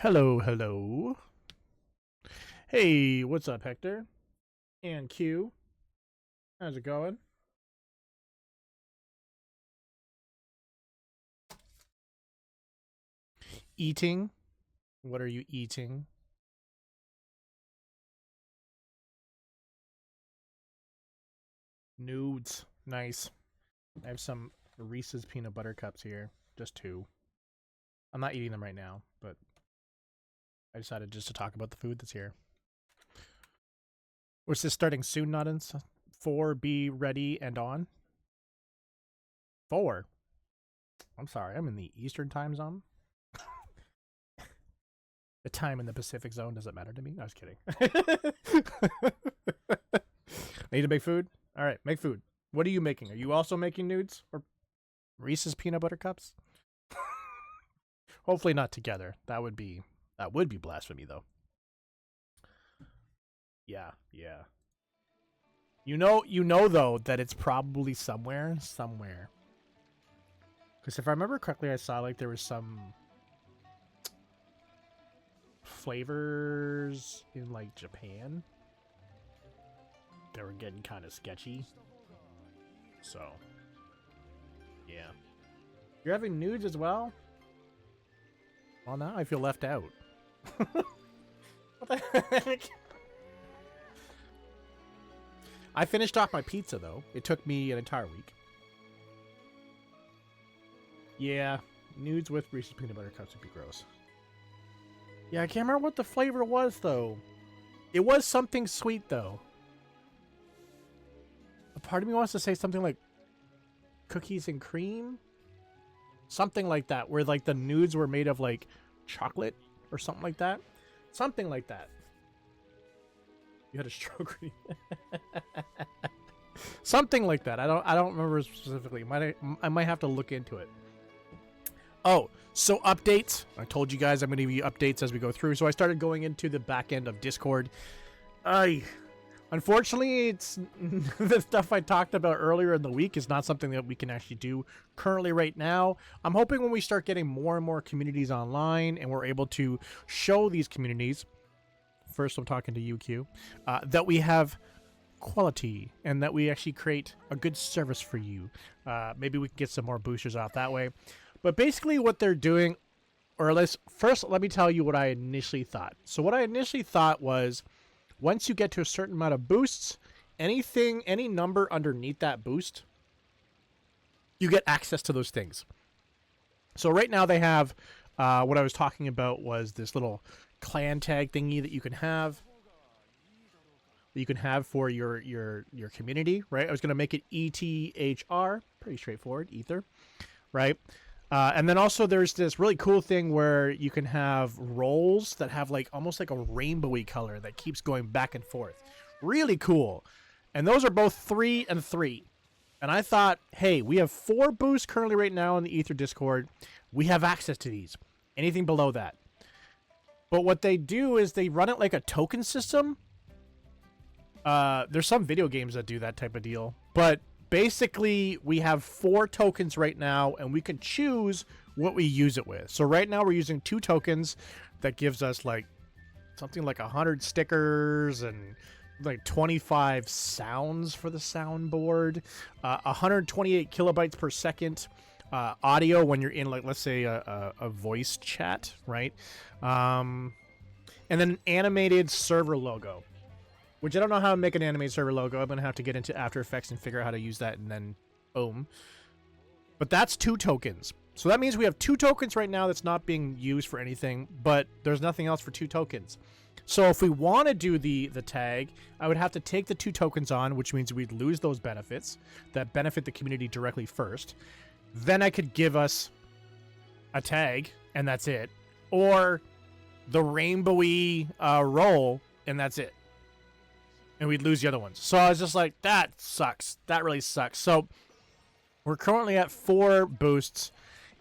Hello, hello. Hey, what's up, Hector? And Q. How's it going? Eating? What are you eating? Nudes. Nice. I have some Reese's peanut butter cups here. Just two. I'm not eating them right now, but I decided just to talk about the food that's here. Was this starting soon, not in 4, be ready and on? 4? I'm sorry, I'm in the Eastern time zone. The time in the Pacific zone doesn't matter to me. No, I was kidding. I need to make food? Alright, make food. What are you making? Are you also making nudes? Or Reese's peanut butter cups? Hopefully not together. That would be blasphemy though. Yeah. You know though that it's probably somewhere. Because if I remember correctly, I saw like there was some flavors in like Japan. They were getting kind of sketchy. So, yeah. You're having nudes as well? Well, now I feel left out. What the heck? I finished off my pizza, though. It took me an entire week. Yeah, nudes with Reese's peanut butter cups would be gross. Yeah, I can't remember what the flavor was, though. It was something sweet, though. A part of me wants to say something like cookies and cream? Something like that, where like the nudes were made of like chocolate or something like that. Something like that. You had a stroke. Something like that. I don't remember specifically. I might have to look into it. Oh, so updates. I told you guys I'm going to give you updates as we go through. So I started going into the back end of Discord. Unfortunately, it's the stuff I talked about earlier in the week is not something that we can actually do currently right now. I'm hoping when we start getting more and more communities online and we're able to show these communities, first I'm talking to UQ, that we have quality and that we actually create a good service for you. Maybe we can get some more boosters out that way. But basically what they're doing, or at least first let me tell you what I initially thought. So what I initially thought was, once you get to a certain amount of boosts, any number underneath that boost, you get access to those things. So right now they have, what I was talking about was this little clan tag thingy that you can have. For your community, right? I was going to make it ETHR, pretty straightforward, ether, right? And then also there's this really cool thing where you can have roles that have like almost like a rainbowy color that keeps going back and forth. Really cool. And those are both 3 and 3. And I thought, hey, we have 4 boosts currently right now in the Ether Discord. We have access to these. Anything below that. But what they do is they run it like a token system. There's some video games that do that type of deal. But basically, we have 4 tokens right now, and we can choose what we use it with. So right now, we're using 2 tokens that gives us like something like 100 stickers and like 25 sounds for the soundboard, 128 kilobytes per second audio when you're in like, let's say a voice chat, right? And then an animated server logo. Which I don't know how to make an animated server logo. I'm going to have to get into After Effects and figure out how to use that, and then boom. But that's 2 tokens. So that means we have 2 tokens right now that's not being used for anything, but there's nothing else for 2 tokens. So if we want to do the tag, I would have to take the 2 tokens on, which means we'd lose those benefits that benefit the community directly first. Then I could give us a tag, and that's it. Or the rainbowy role, and that's it. And we'd lose the other ones. So I was just like, that sucks. That really sucks. So we're currently at 4 boosts.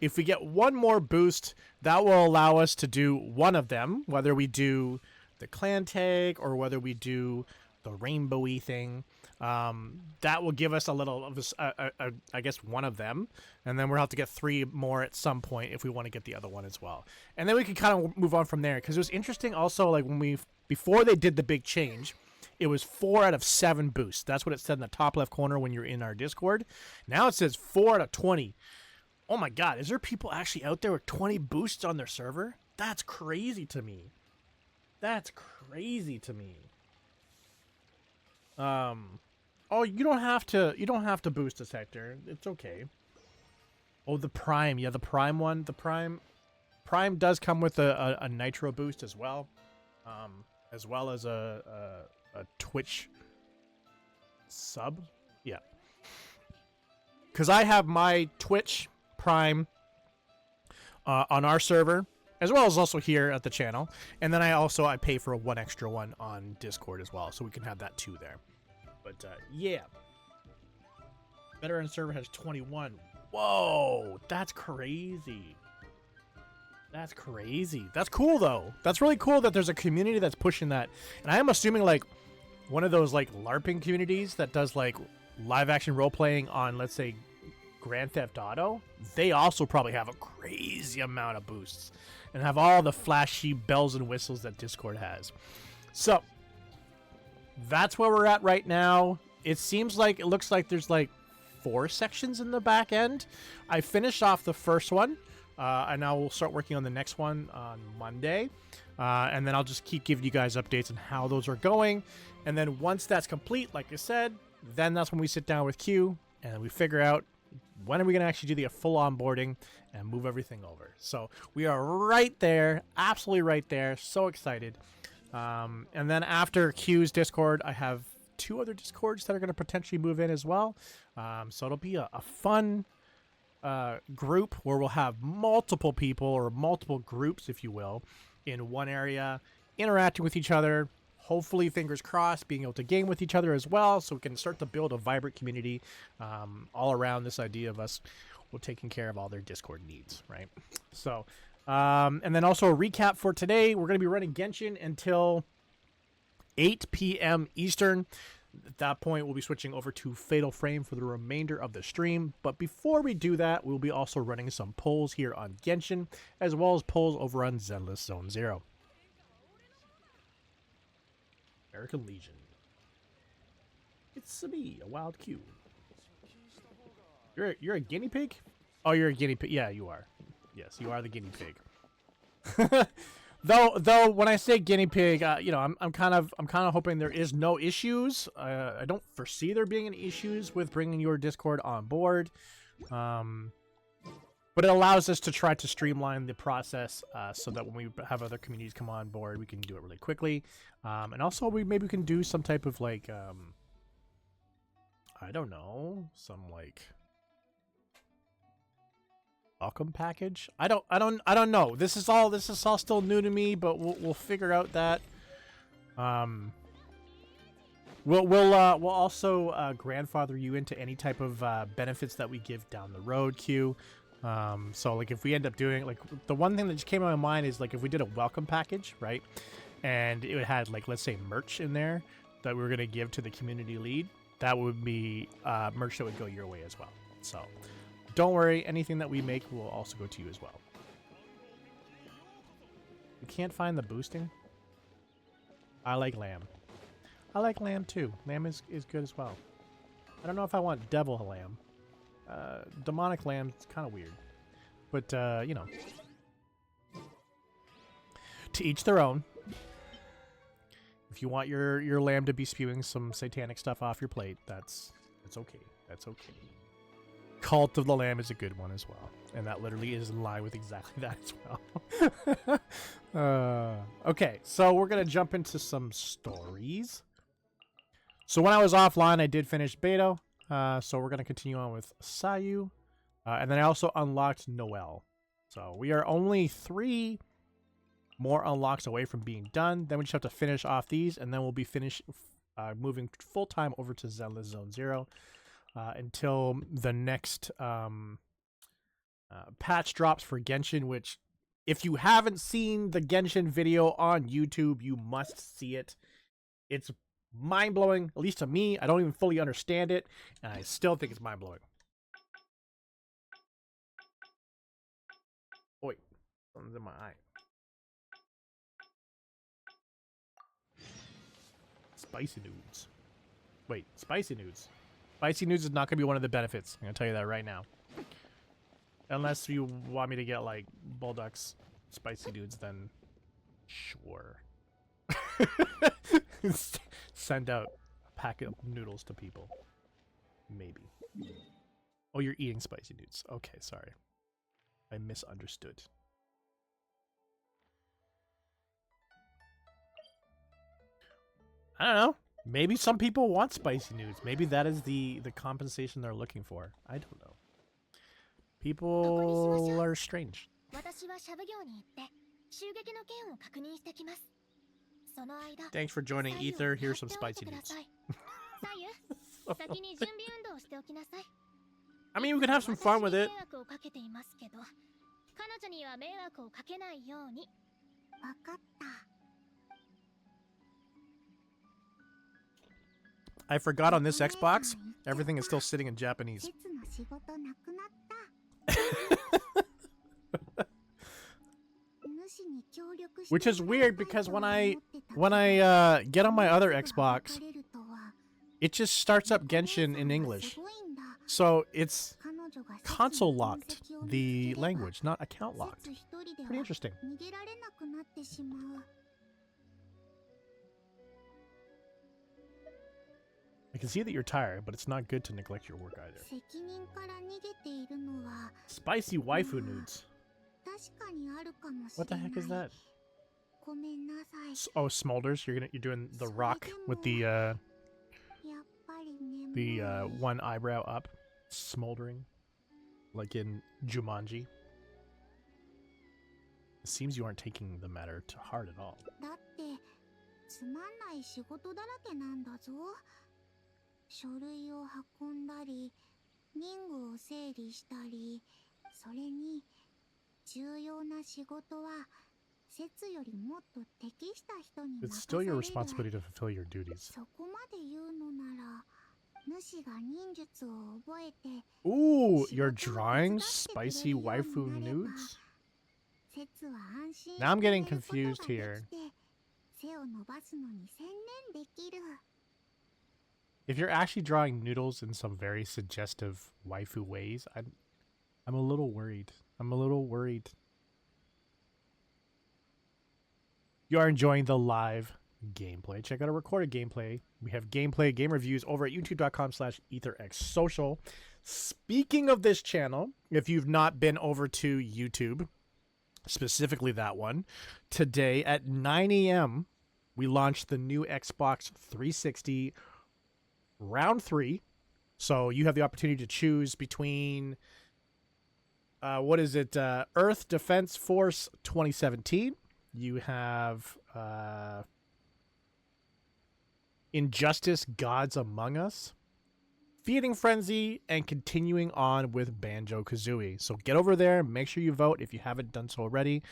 If we get 1 more boost, that will allow us to do one of them, whether we do the clan tag or whether we do the rainbowy thing. That will give us a little of this, I guess one of them, and then we'll have to get 3 more at some point if we want to get the other one as well. And then we can kind of move on from there, because it was interesting also, like when before they did the big change, it was 4 out of 7 boosts. That's what it said in the top left corner when you're in our Discord. Now it says 4 out of 20. Oh my God, is there people actually out there with 20 boosts on their server? That's crazy to me. That's crazy to me. Oh, you don't have to boost a sector. It's okay. Oh, the Prime. Yeah, the Prime one. The Prime does come with a Nitro boost as well. As well as a Twitch sub. Yeah. Because I have my Twitch Prime on our server, as well as also here at the channel. And then I pay for one extra one on Discord as well, so we can have that too there. But yeah. Veteran server has 21. Whoa, that's crazy. That's crazy. That's cool though. That's really cool that there's a community that's pushing that. And I am assuming like one of those like LARPing communities that does like live action role playing on, let's say, Grand Theft Auto. They also probably have a crazy amount of boosts and have all the flashy bells and whistles that Discord has. So that's where we're at right now. It looks like there's like 4 sections in the back end. I finished off the first one, and now we'll start working on the next one on Monday. And then I'll just keep giving you guys updates on how those are going. And then once that's complete, like I said, then that's when we sit down with Q and we figure out when are we going to actually do the full onboarding and move everything over. So we are right there, absolutely right there. So excited. And then after Q's Discord, I have 2 other Discords that are going to potentially move in as well. So it'll be a fun group where we'll have multiple people or multiple groups, if you will, in one area, interacting with each other. Hopefully, fingers crossed, being able to game with each other as well, so we can start to build a vibrant community all around this idea of us taking care of all their Discord needs, right? So, and then also a recap for today. We're going to be running Genshin until 8 p.m. Eastern. At that point, we'll be switching over to Fatal Frame for the remainder of the stream. But before we do that, we'll be also running some polls here on Genshin, as well as polls over on Zenless Zone Zero. American Legion. It's me, a wild Q. You're a guinea pig? Oh, you're a guinea pig. Yeah, you are. Yes, you are the guinea pig. Though when I say guinea pig, you know, I'm kind of hoping there is no issues. I don't foresee there being any issues with bringing your Discord on board. But it allows us to try to streamline the process so that when we have other communities come on board, we can do it really quickly. And also, maybe we can do some type of like, I don't know, some like welcome package. I don't know. This is all still new to me, but we'll figure out that. We'll also grandfather you into any type of benefits that we give down the road, Q. So like if we end up doing like the one thing that just came to my mind is like if we did a welcome package, right? And it had like, let's say, merch in there that we were going to give to the community lead, that would be merch that would go your way as well. So don't worry, anything that we make will also go to you as well. You can't find the boosting? I like lamb. I like lamb too. Lamb is good as well. I don't know if I want devil lamb. Demonic lamb is kind of weird. But, you know. To each their own. If you want your lamb to be spewing some satanic stuff off your plate, that's okay. That's okay. Cult of the Lamb is a good one as well. And that literally is in line with exactly that as well. Okay, so we're going to jump into some stories. So when I was offline, I did finish Beto. So we're going to continue on with Sayu. And then I also unlocked Noel. So we are only 3 more unlocks away from being done. Then we just have to finish off these, and then we'll be moving full-time over to Zenless Zone Zero until the next patch drops for Genshin, which if you haven't seen the Genshin video on YouTube, you must see it. It's mind-blowing, at least to me. I don't even fully understand it, and I still think it's mind-blowing. Oh, wait, something's in my eye. Spicy nudes. Wait, spicy nudes. Spicy nudes is not going to be one of the benefits. I'm going to tell you that right now. Unless you want me to get, like, Bulldog's spicy nudes, then sure. Send out a packet of noodles to people. Maybe. Oh, you're eating spicy nudes. Okay, sorry. I misunderstood. I don't know. Maybe some people want spicy nudes. Maybe that is the compensation they're looking for. I don't know. People are strange. Thanks for joining, Ether. Here's some spicy nudes. I mean, we could have some fun with it. I forgot on this Xbox, everything is still sitting in Japanese. Which is weird because when I get on my other Xbox, it just starts up Genshin in English. So it's console locked, the language, not account locked. Pretty interesting. I can see that you're tired, but it's not good to neglect your work either. Spicy waifu nudes. What the heck is that? Oh, smolders. You're doing the rock with the one eyebrow up, smoldering, like in Jumanji. It seems you aren't taking the matter to heart at all. It's still your responsibility to fulfill your duties. Ooh, you're drawing spicy waifu nudes? Now I'm getting confused here. If you're actually drawing noodles in some very suggestive waifu ways, I'm a little worried. I'm a little worried. You are enjoying the live gameplay. Check out our recorded gameplay. We have gameplay, game reviews over at youtube.com/ETHERxSOCIal. Speaking of this channel, if you've not been over to YouTube, specifically that one, today at 9 a.m., we launched the new Xbox 360 round 3. So you have the opportunity to choose between, what is it? Earth Defense Force 2017. You have Injustice Gods Among Us, Feeding Frenzy, and continuing on with Banjo-Kazooie. So get over there, make sure you vote if you haven't done so already.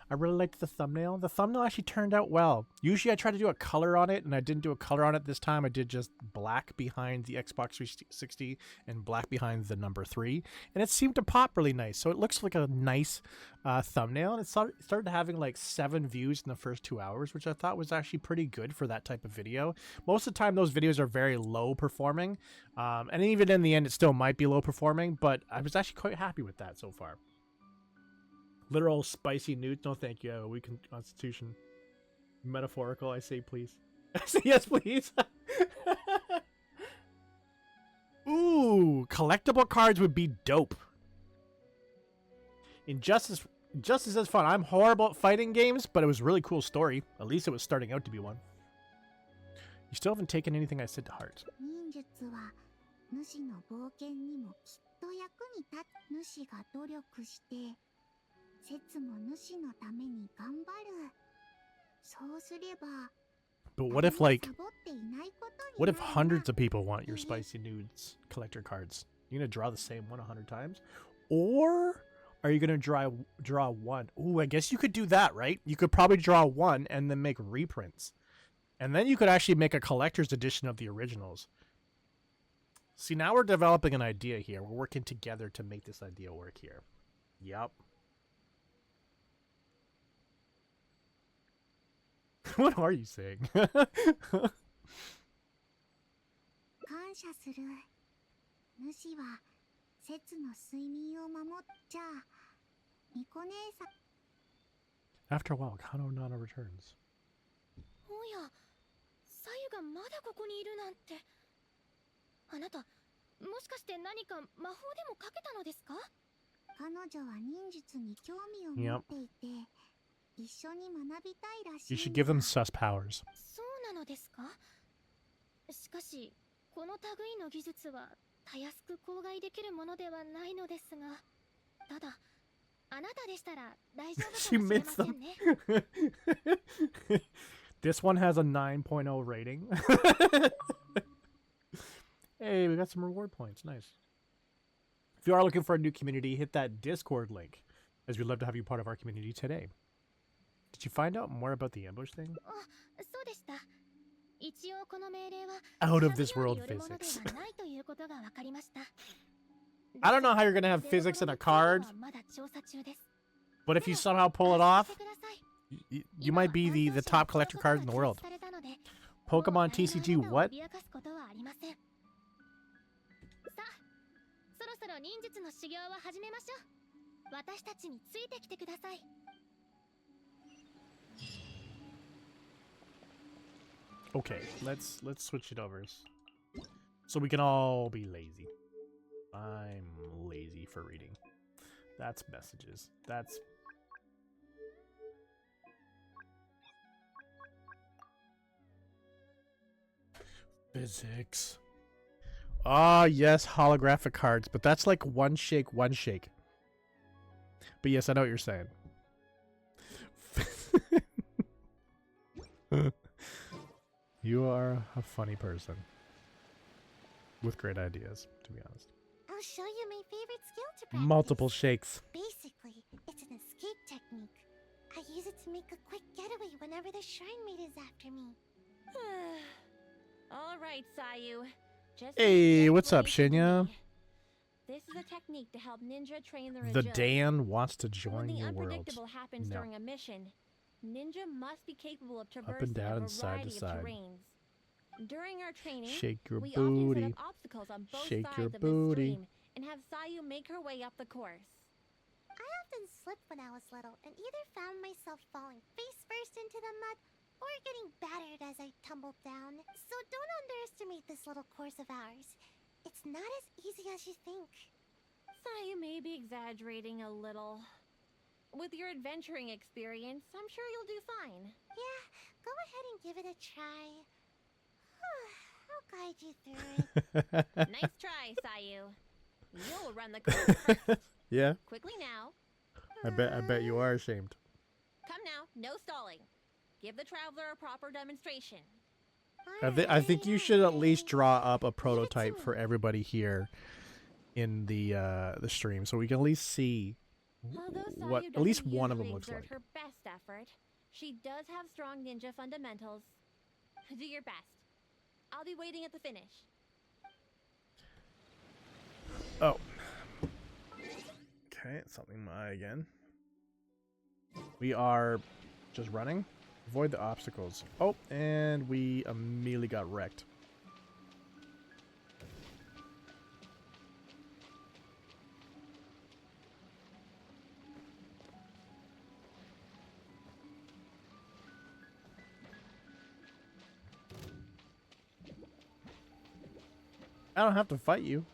I really liked the thumbnail. The thumbnail actually turned out well. Usually I try to do a color on it, and I didn't do a color on it this time. I did just black behind the Xbox 360 and black behind the number 3. And it seemed to pop really nice. So it looks like a nice thumbnail. And it started having like 7 views in the first 2 hours, which I thought was actually pretty good for that type of video. Most of the time, those videos are very low performing. And even in the end, it still might be low performing. But I was actually quite happy with that so far. Literal spicy nudes? No, thank you. I have a weak constitution. Metaphorical, I say please. I say yes, please. Ooh, collectible cards would be dope. Injustice is fun. I'm horrible at fighting games, but it was a really cool story. At least it was starting out to be one. You still haven't taken anything I said to heart. But what if, like, what if hundreds of people want your spicy nudes collector cards? You're gonna draw the same one 100 times? Or are you gonna draw one? Ooh, I guess you could do that, right? You could probably draw one and then make reprints. And then you could actually make a collector's edition of the originals. See, now we're developing an idea here. We're working together to make this idea work here. Yep. What are you saying? 感謝する。主は節の睡眠を守っちゃ。ニコ姉さん。 After a while, Kano Nana returns. おや、さゆがまだここにいるなんて。あなた、もしかして何か魔法でもかけたのですか？彼女は忍術に興味を持っていて、一緒に学びたいらしい。 You should give them sus powers. そうなのですか？しかし、この類の技術はたやすく口外できるものではないのですが、ただ、あなたでしたら大丈夫かもしれませんね。This one has a 9.0 rating. Hey, we got some reward points. Nice. If you are looking for a new community, hit that Discord link, as we'd love to have you part of our community today. Did you find out more about the ambush thing? そうでした。一応この命令は Out of this world よるもので physics. はないということが分かりました。 I don't know how you're gonna have physics in a card, まだ調査中です。 but if you somehow pull it off, してください。 you might be the top collector card in the world. Pokemon TCG, what? 脅かすことはありません。さあ、そろそろ忍術の修行を始めましょう。私たちについてきてください。 Okay, let's switch it over, so we can all be lazy. I'm lazy for reading. That's messages. That's... Physics. Ah, yes, holographic cards, but that's like one shake, one shake. But yes, I know what you're saying. You are a funny person. With great ideas, to be honest. I'll show you my favorite skill to practice. Multiple shakes. Basically, it's an escape technique. I use it to make a quick getaway whenever the shrine mate is after me. All right, Sayu. Just Hey, what's up, listen to Shinya? me. This is a technique to help ninja train their The agility. Dan wants to When join the your world. unpredictable happens No. during a mission, ninja must be capable of Up traversing and down a and side to variety of side. terrains. During our training, Shake your we often set booty. up obstacles on both Shake sides your of the booty. stream and have Sayu make her way up the course. I often slipped when I was little and either found myself falling face first into the mud or getting battered as I tumbled down. So don't underestimate this little course of ours. It's not as easy as you think. Sayu may be exaggerating a little. With your adventuring experience, I'm sure you'll do fine. Yeah, go ahead and give it a try. I'll guide you through it. Nice try, Sayu. You'll run the course first. Yeah, Quickly now. I bet you are ashamed. Come now, no stalling. Give the traveler a proper demonstration. I think you should at least draw up a prototype for everybody here in the stream, so we can at least see Although what Sayu at least doesn't one of them usually looks exert like. her best effort, she does have strong ninja fundamentals. Do your best. I'll be waiting at the finish. Oh. Okay, something my again. We are just running. Avoid the obstacles. Oh, and we immediately got wrecked. I don't have to fight you.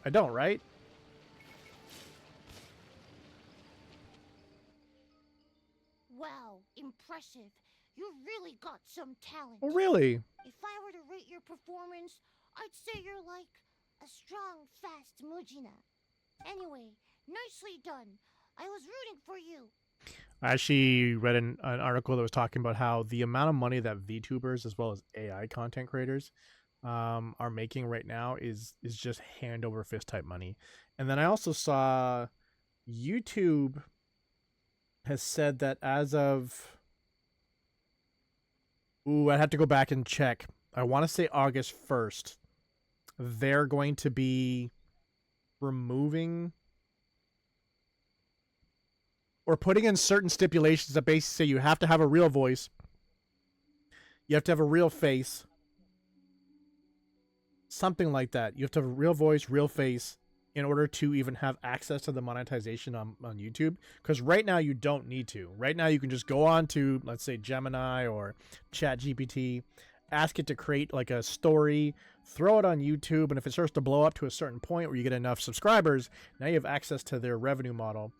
I don't, right? Wow, impressive. You really got some talent. Oh, really? If I were to rate your performance, I'd say you're like a strong, fast Mujina. Anyway, nicely done. I was rooting for you. I actually read an article that was talking about how the amount of money that VTubers as well as AI content creators are making right now is just hand over fist type money. And then I also saw YouTube has said that as of Ooh, I'd have to go back and check. I want to say August 1st. They're going to be removing or putting in certain stipulations that basically say you have to have a real voice. You have to have a real face. Something like that. You have to have a real voice, real face in order to even have access to the monetization on YouTube. Because right now you don't need to. Right now you can just go on to, let's say, Gemini or ChatGPT, ask it to create like a story, throw it on YouTube, and if it starts to blow up to a certain point where you get enough subscribers, now you have access to their revenue model,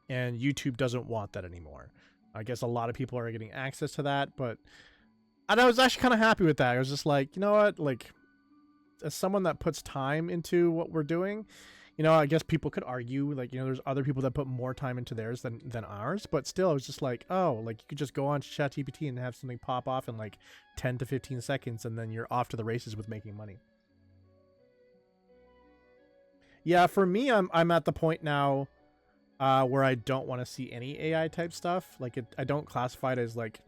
and YouTube doesn't want that anymore. I guess a lot of people are getting access to that, but and I was actually kind of happy with that. I was just like, you know what, like, as someone that puts time into what we're doing, you know, I guess people could argue, like, you know, there's other people that put more time into theirs than ours, but still, I was just like, oh, like, you could just go on to ChatGPT and have something pop off in like 10 to 15 seconds, and then you're off to the races with making money. Yeah, for me, I'm at the point now where I don't want to see any AI type stuff. Like, I don't classify it as like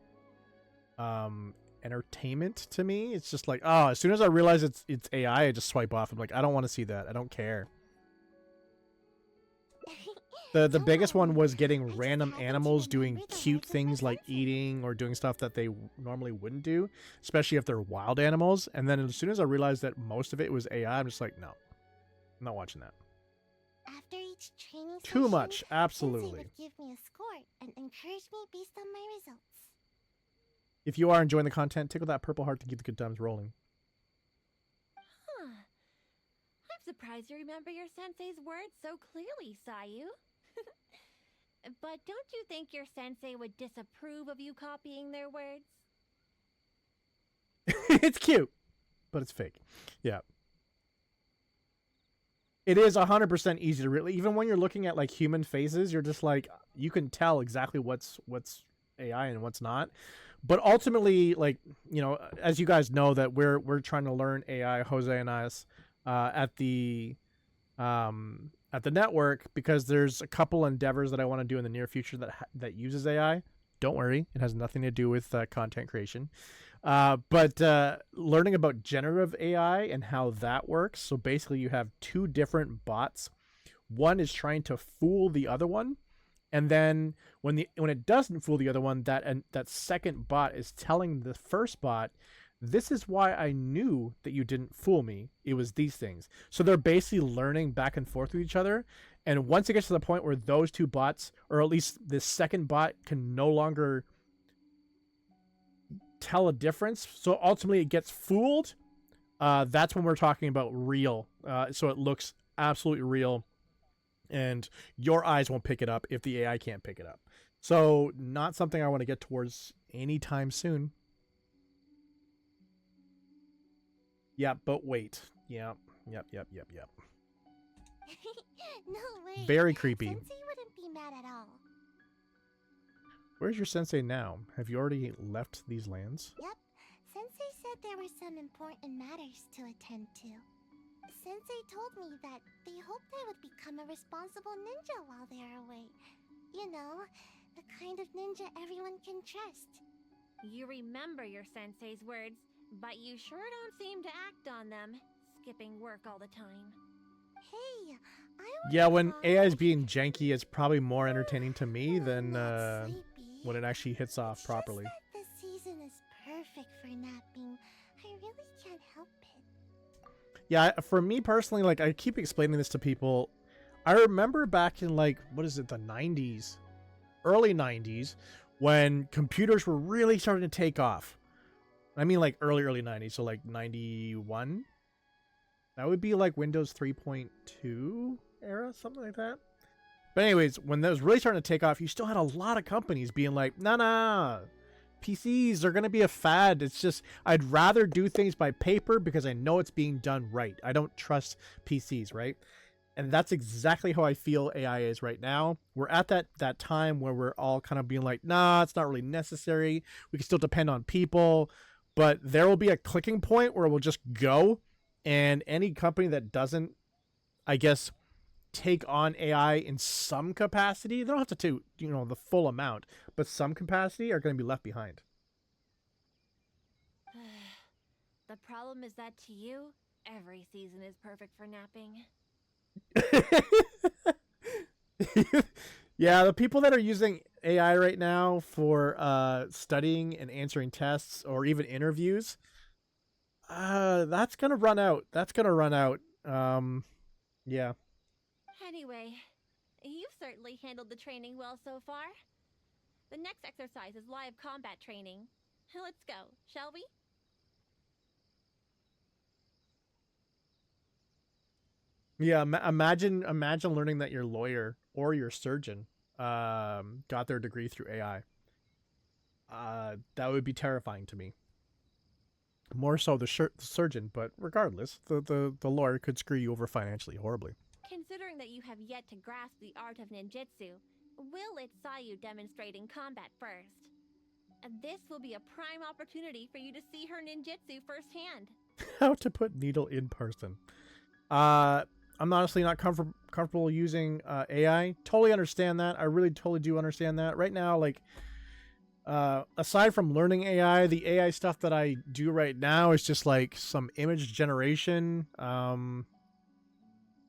entertainment to me. It's just like, oh, as soon as I realize it's AI, I just swipe off. I'm like, I don't want to see that. I don't care. The biggest one was getting random animals doing cute things like eating or doing stuff that they normally wouldn't do, especially if they're wild animals. And then as soon as I realized that most of it was AI, I'm just like, no, I'm not watching that. After each training Too session, much, Sensei absolutely. would give me a score and encourage me based on my results. If you are enjoying the content, tickle that purple heart to keep the good times rolling. Huh. I'm surprised you remember your sensei's words so clearly, Sayu. But don't you think your sensei would disapprove of you copying their words? It's cute, but it's fake. Yeah. It is 100% easy to really, even when you're looking at like human faces, you're just like, you can tell exactly what's AI and what's not. But ultimately, like, you know, as you guys know, that we're trying to learn AI, Jose and us, at the network, because there's a couple endeavors that I want to do in the near future that uses AI. Don't worry, it has nothing to do with content creation. But learning about generative AI and how that works. So basically, you have two different bots. One is trying to fool the other one, and then when it doesn't fool the other one, that second bot is telling the first bot, this is why I knew that you didn't fool me. It was these things. So they're basically learning back and forth with each other. And once it gets to the point where those two bots, or at least this second bot, can no longer tell a difference, so ultimately it gets fooled, that's when we're talking about real. So it looks absolutely real, and your eyes won't pick it up if the AI can't pick it up. So not something I want to get towards anytime soon. Yeah, but wait. Yeah. Yep. No way. Very creepy. Sensei wouldn't be mad at all. Where's your sensei now? Have you already left these lands? Yep. Sensei said there were some important matters to attend to. Sensei told me that they hoped I would become a responsible ninja while they are away. You know, the kind of ninja everyone can trust. You remember your sensei's words, but you sure don't seem to act on them, skipping work all the time. Hey, I was Yeah, when AI is being janky, it's probably more entertaining to me than not sleepy. when it actually hits off properly. Just that this season is perfect for napping. I really can't help it. Yeah, for me personally, like, I keep explaining this to people. I remember back in, like, what is it, the 90s, early 90s, when computers were really starting to take off. I mean, like, early 90s, so like 91. That would be like Windows 3.2 era, something like that. But anyways, when that was really starting to take off, you still had a lot of companies being like, nah, PCs are going to be a fad. It's just, I'd rather do things by paper because I know it's being done right. I don't trust PCs, right? And that's exactly how I feel AI is right now. We're at that time where we're all kind of being like, nah, it's not really necessary. We can still depend on people. But there will be a clicking point where it will just go. And any company that doesn't, I guess, take on AI in some capacity, they don't have to do, you know, the full amount, but some capacity are going to be left behind. The problem is that to you, every season is perfect for napping. Yeah, the people that are using AI right now for studying and answering tests or even interviews, that's gonna run out. That's gonna run out. Yeah. Anyway, you've certainly handled the training well so far. The next exercise is live combat training. Let's go, shall we? Yeah, imagine learning that your lawyer or your surgeon got their degree through AI. That would be terrifying to me. More so the surgeon, but regardless, the lawyer could screw you over financially horribly. Considering that you have yet to grasp the art of ninjutsu, we'll let Sayu demonstrate in combat first. And this will be a prime opportunity for you to see her ninjutsu firsthand. How to put needle in person. I'm honestly not comfortable using AI. Totally understand that. I really totally do understand that. Right now, like, aside from learning AI, the AI stuff that I do right now is just like some image generation.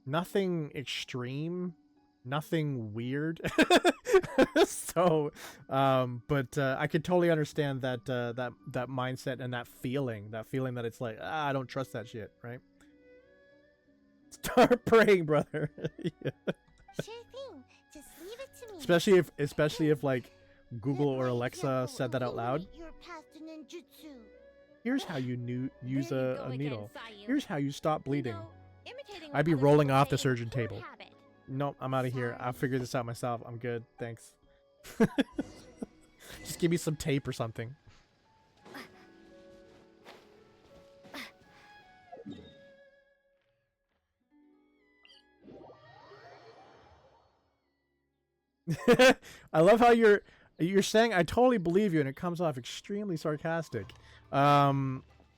Nothing extreme, nothing weird. So, but I could totally understand that that mindset and that feeling that it's like, I don't trust that shit, right? Start praying, brother. Yeah. Sure thing. Just leave it to me. Especially if like Google or Alexa said that out loud. Your path to ninjutsu. Here's how you use There you a go again, needle. Sayu. Here's how you stop bleeding. You know, imitating I'd be what rolling others off the say is a surgeon poor table. habit. Nope, I'm out of here. I'll figure this out myself. I'm good. Thanks. Just give me some tape or something. I love how you're saying I totally believe you, and it comes off extremely sarcastic. At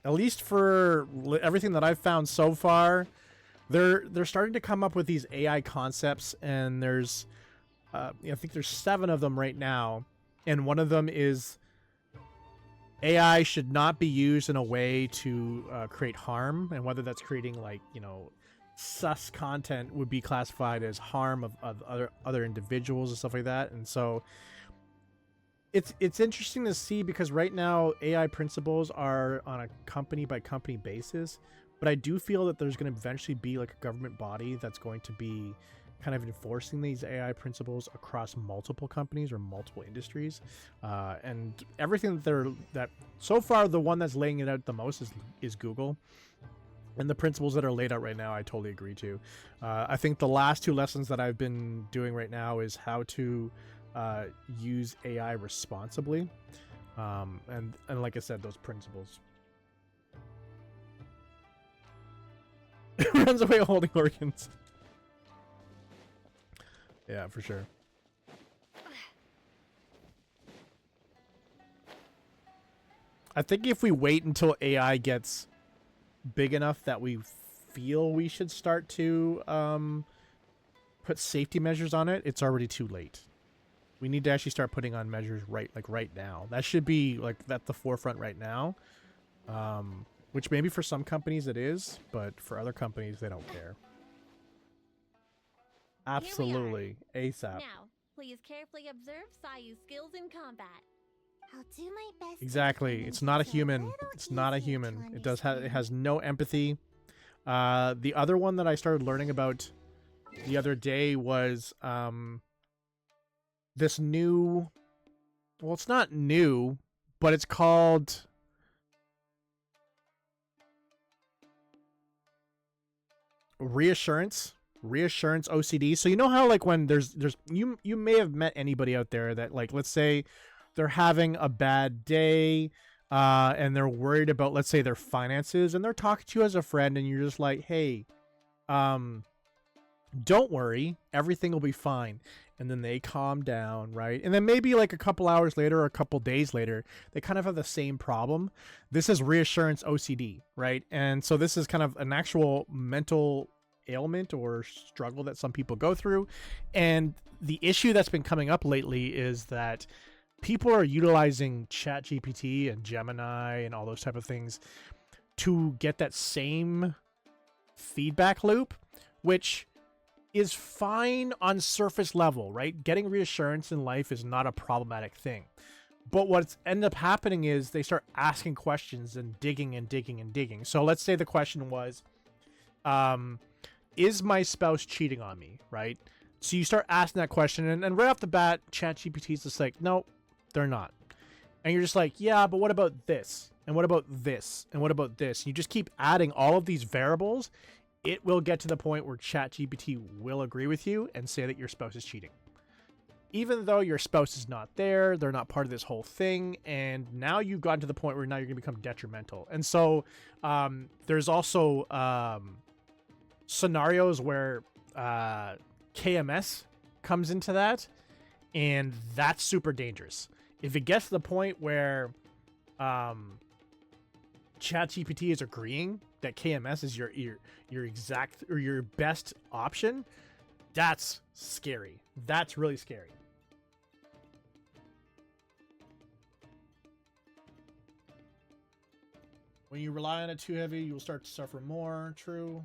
least for everything that I've found so far, they're starting to come up with these AI concepts, and there's I think there's 7 of them right now, and one of them is AI should not be used in a way to create harm, and whether that's creating, like, sus content would be classified as harm of other individuals and stuff like that. And so it's interesting to see, because right now AI principles are on a company by company basis, but I do feel that there's going to eventually be like a government body that's going to be kind of enforcing these AI principles across multiple companies or multiple industries, and everything that so far the one that's laying it out the most is Google. And the principles that are laid out right now, I totally agree to. I think the last 2 lessons that I've been doing right now is how to use AI responsibly. And like I said, those principles. Runs away holding organs. Yeah, for sure. I think if we wait until AI gets big enough that we feel we should start to put safety measures on it, it's already too late. We need to actually start putting on measures right now. That should be like at the forefront right now. Which maybe for some companies it is, but for other companies they don't care. Absolutely. ASAP. Now, please carefully observe Sayu's skills in combat. I'll do my best. to Exactly. make It's not a ninjutsu human. little It's not a easier to human. It understand. has no empathy. The other one that I started learning about the other day was this new, well, it's not new, but it's called reassurance OCD. So you know how, like, when there's you may have met anybody out there that, like, let's say they're having a bad day and they're worried about, let's say, their finances, and they're talking to you as a friend, and you're just like, hey, don't worry, everything will be fine. And then they calm down, right? And then maybe like a couple hours later or a couple days later, they kind of have the same problem. This is reassurance OCD, right? And so this is kind of an actual mental ailment or struggle that some people go through. And the issue that's been coming up lately is that people are utilizing ChatGPT and Gemini and all those type of things to get that same feedback loop, which is fine on surface level, right? Getting reassurance in life is not a problematic thing. But what's ended up happening is they start asking questions and digging and digging and digging. So let's say the question was, is my spouse cheating on me, right? So you start asking that question, and right off the bat, ChatGPT is just like, no, they're not. And you're just like, yeah, but what about this? And what about this? And what about this? And you just keep adding all of these variables. It will get to the point where ChatGPT will agree with you and say that your spouse is cheating. Even though your spouse is not there, they're not part of this whole thing, and now you've gotten to the point where now you're going to become detrimental. And so there's also scenarios where KMS comes into that, and that's super dangerous. If it gets to the point where ChatGPT is agreeing that KMS is your exact or your best option, that's scary. That's really scary. When you rely on it too heavy, you will start to suffer more. True.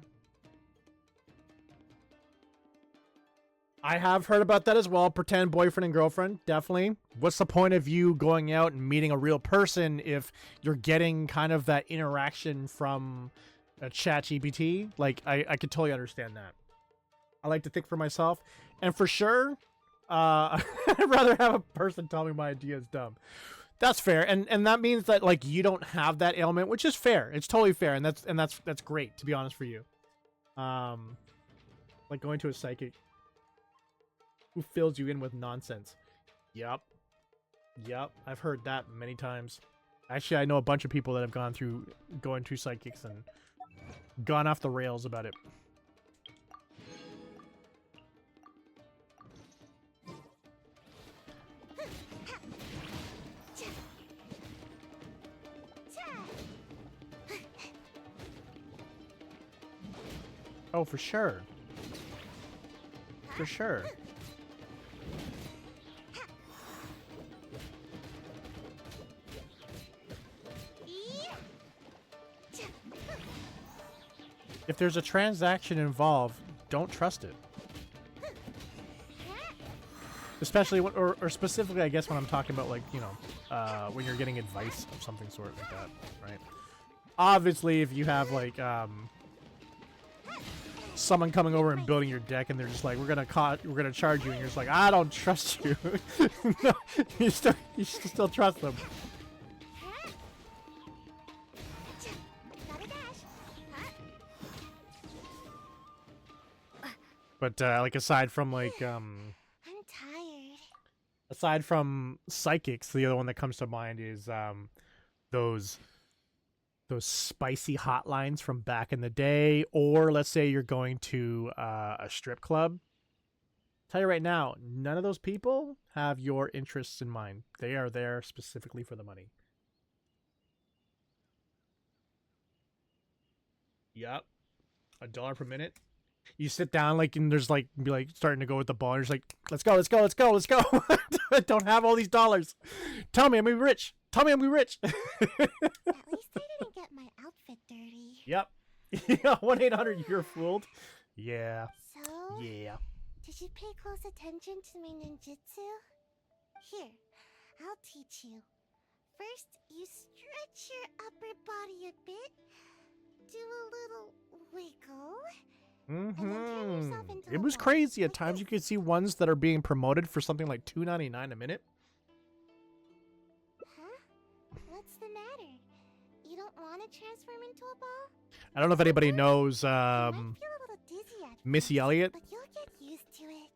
I have heard about that as well. Pretend boyfriend and girlfriend. Definitely. What's the point of you going out and meeting a real person if you're getting kind of that interaction from a ChatGPT? Like, I could totally understand that. I like to think for myself. And for sure, I'd rather have a person tell me my idea is dumb. That's fair, and that means that like you don't have that ailment, which is fair. It's totally fair, and that's great, to be honest for you. Like going to a psychic who fills you in with nonsense. Yep, I've heard that many times. Actually, I know a bunch of people that have going to psychics and gone off the rails about it. Oh, for sure. For sure. If there's a transaction involved, don't trust it. Especially, or specifically, I guess, when I'm talking about, like, you know, when you're getting advice of something sort like that, right? Obviously, if you have, like, someone coming over and building your deck, and they're just like, we're gonna charge you, and you're just like, I don't trust you. No, you still trust them. But like aside from like I'm tired. aside from psychics, the other one that comes to mind is those spicy hotlines from back in the day, or let's say you're going to a strip club. Tell you right now, none of those people have your interests in mind. They are there specifically for the money. Yep. $1 per minute. You sit down like, and there's like, be like starting to go with the ball. And you're just like, let's go. I don't have all these dollars. Tell me I'm gonna be rich. Tell me I'm gonna be rich. At least I didn't get my outfit dirty. Yep. Yeah, 1-800 you're fooled. Yeah. So? Yeah. Did you pay close attention to my ninjutsu? Here, I'll teach you. First, you stretch your upper body a bit. Do a little wiggle. And then turn yourself into It a was ball. crazy. At Like times this. you could see ones that are being promoted for something like $2.99 a minute. Huh? What's the matter? You don't want to transform into a ball? I don't know if anybody knows You might feel a little dizzy at Missy first, Elliott, but you'll get used to it.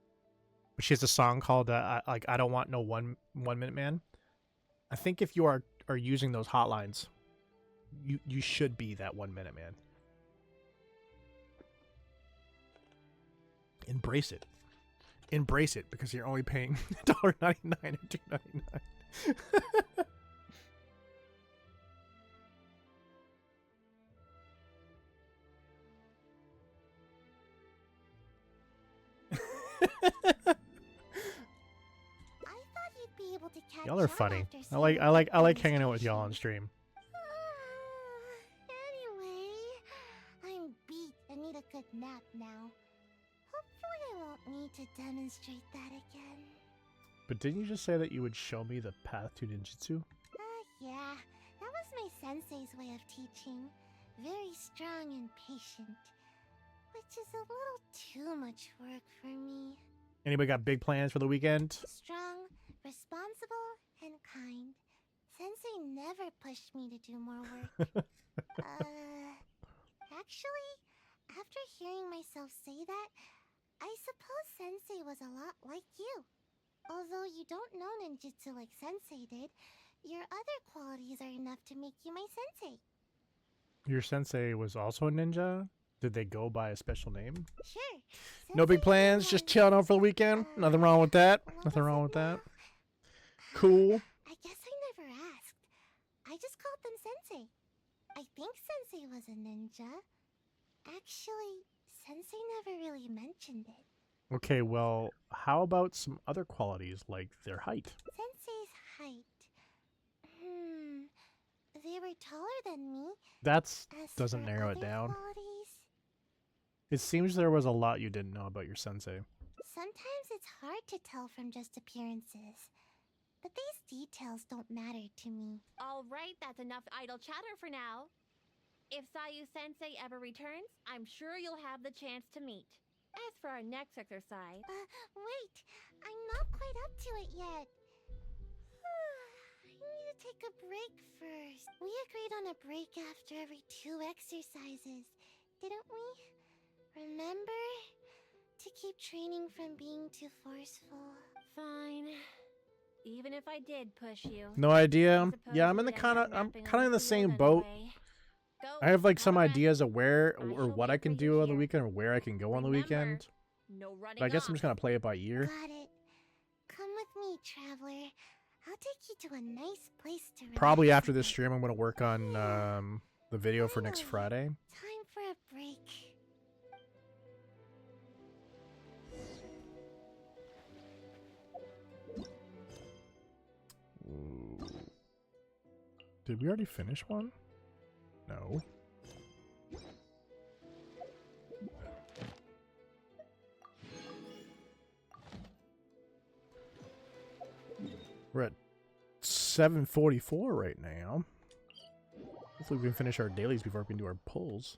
but she has a song called like I Don't Want No One Minute Man. I think if you are using those hotlines, you should be that 1 minute man. Embrace it. Embrace it, because you're only paying $1.99 or $2.99. I thought you'd be able to catch Y'all are on funny. after I like seeing hanging out the with y'all on stream. nap now. Hopefully I won't need to demonstrate that again. But didn't you just say that you would show me the path to ninjutsu? Yeah. That was my sensei's way of teaching. Very strong and patient. Which is a little too much work for me. Anybody got big plans for the weekend? Strong, responsible, and kind. Sensei never pushed me to do more work. Actually, after hearing myself say that, I suppose Sensei was a lot like you. Although you don't know ninjutsu like Sensei did, your other qualities are enough to make you my sensei. Your sensei was also a ninja? Did they go by a special name? Sure. No big Sensei plans, just chilling out for the weekend? Nothing wrong with that. what Nothing was wrong it with that. now? Cool. I guess I never asked. I just called them Sensei. I think Sensei was a ninja. Actually, Sensei never really mentioned it. Okay, well, how about some other qualities like their height? Sensei's height. They were taller than me. That's As doesn't for narrow it other down. qualities, It seems there was a lot you didn't know about your sensei. sometimes it's hard to tell from just appearances. But these details don't matter to me. Alright, that's enough idle chatter for now. If Sayu Sensei ever returns, I'm sure you'll have the chance to meet. As for our next exercise, Wait, I'm not quite up to it yet. I need to take a break first. We agreed on a break after every 2 exercises, didn't we? Remember? To keep training from being too forceful. fine. Even if I did push you. No I idea. suppose Yeah, I'm you in the would end up I'm napping on kind of in the field same boat. anyway. Go, I have like have some a rest. ideas of where I or shall what I wait can for you do on the here. weekend or where I can go on the Remember, weekend. no running But I guess I'm just off. gonna play it by ear. Got it. Come with me, traveler. I'll take you to a nice place to relax. Probably after a this bit. stream, I'm gonna work on the video for next Finally. Friday. Time for a break. Ooh. Did we already finish one? No. We're at 7:44 right now. Hopefully we can finish our dailies before we can do our pulls.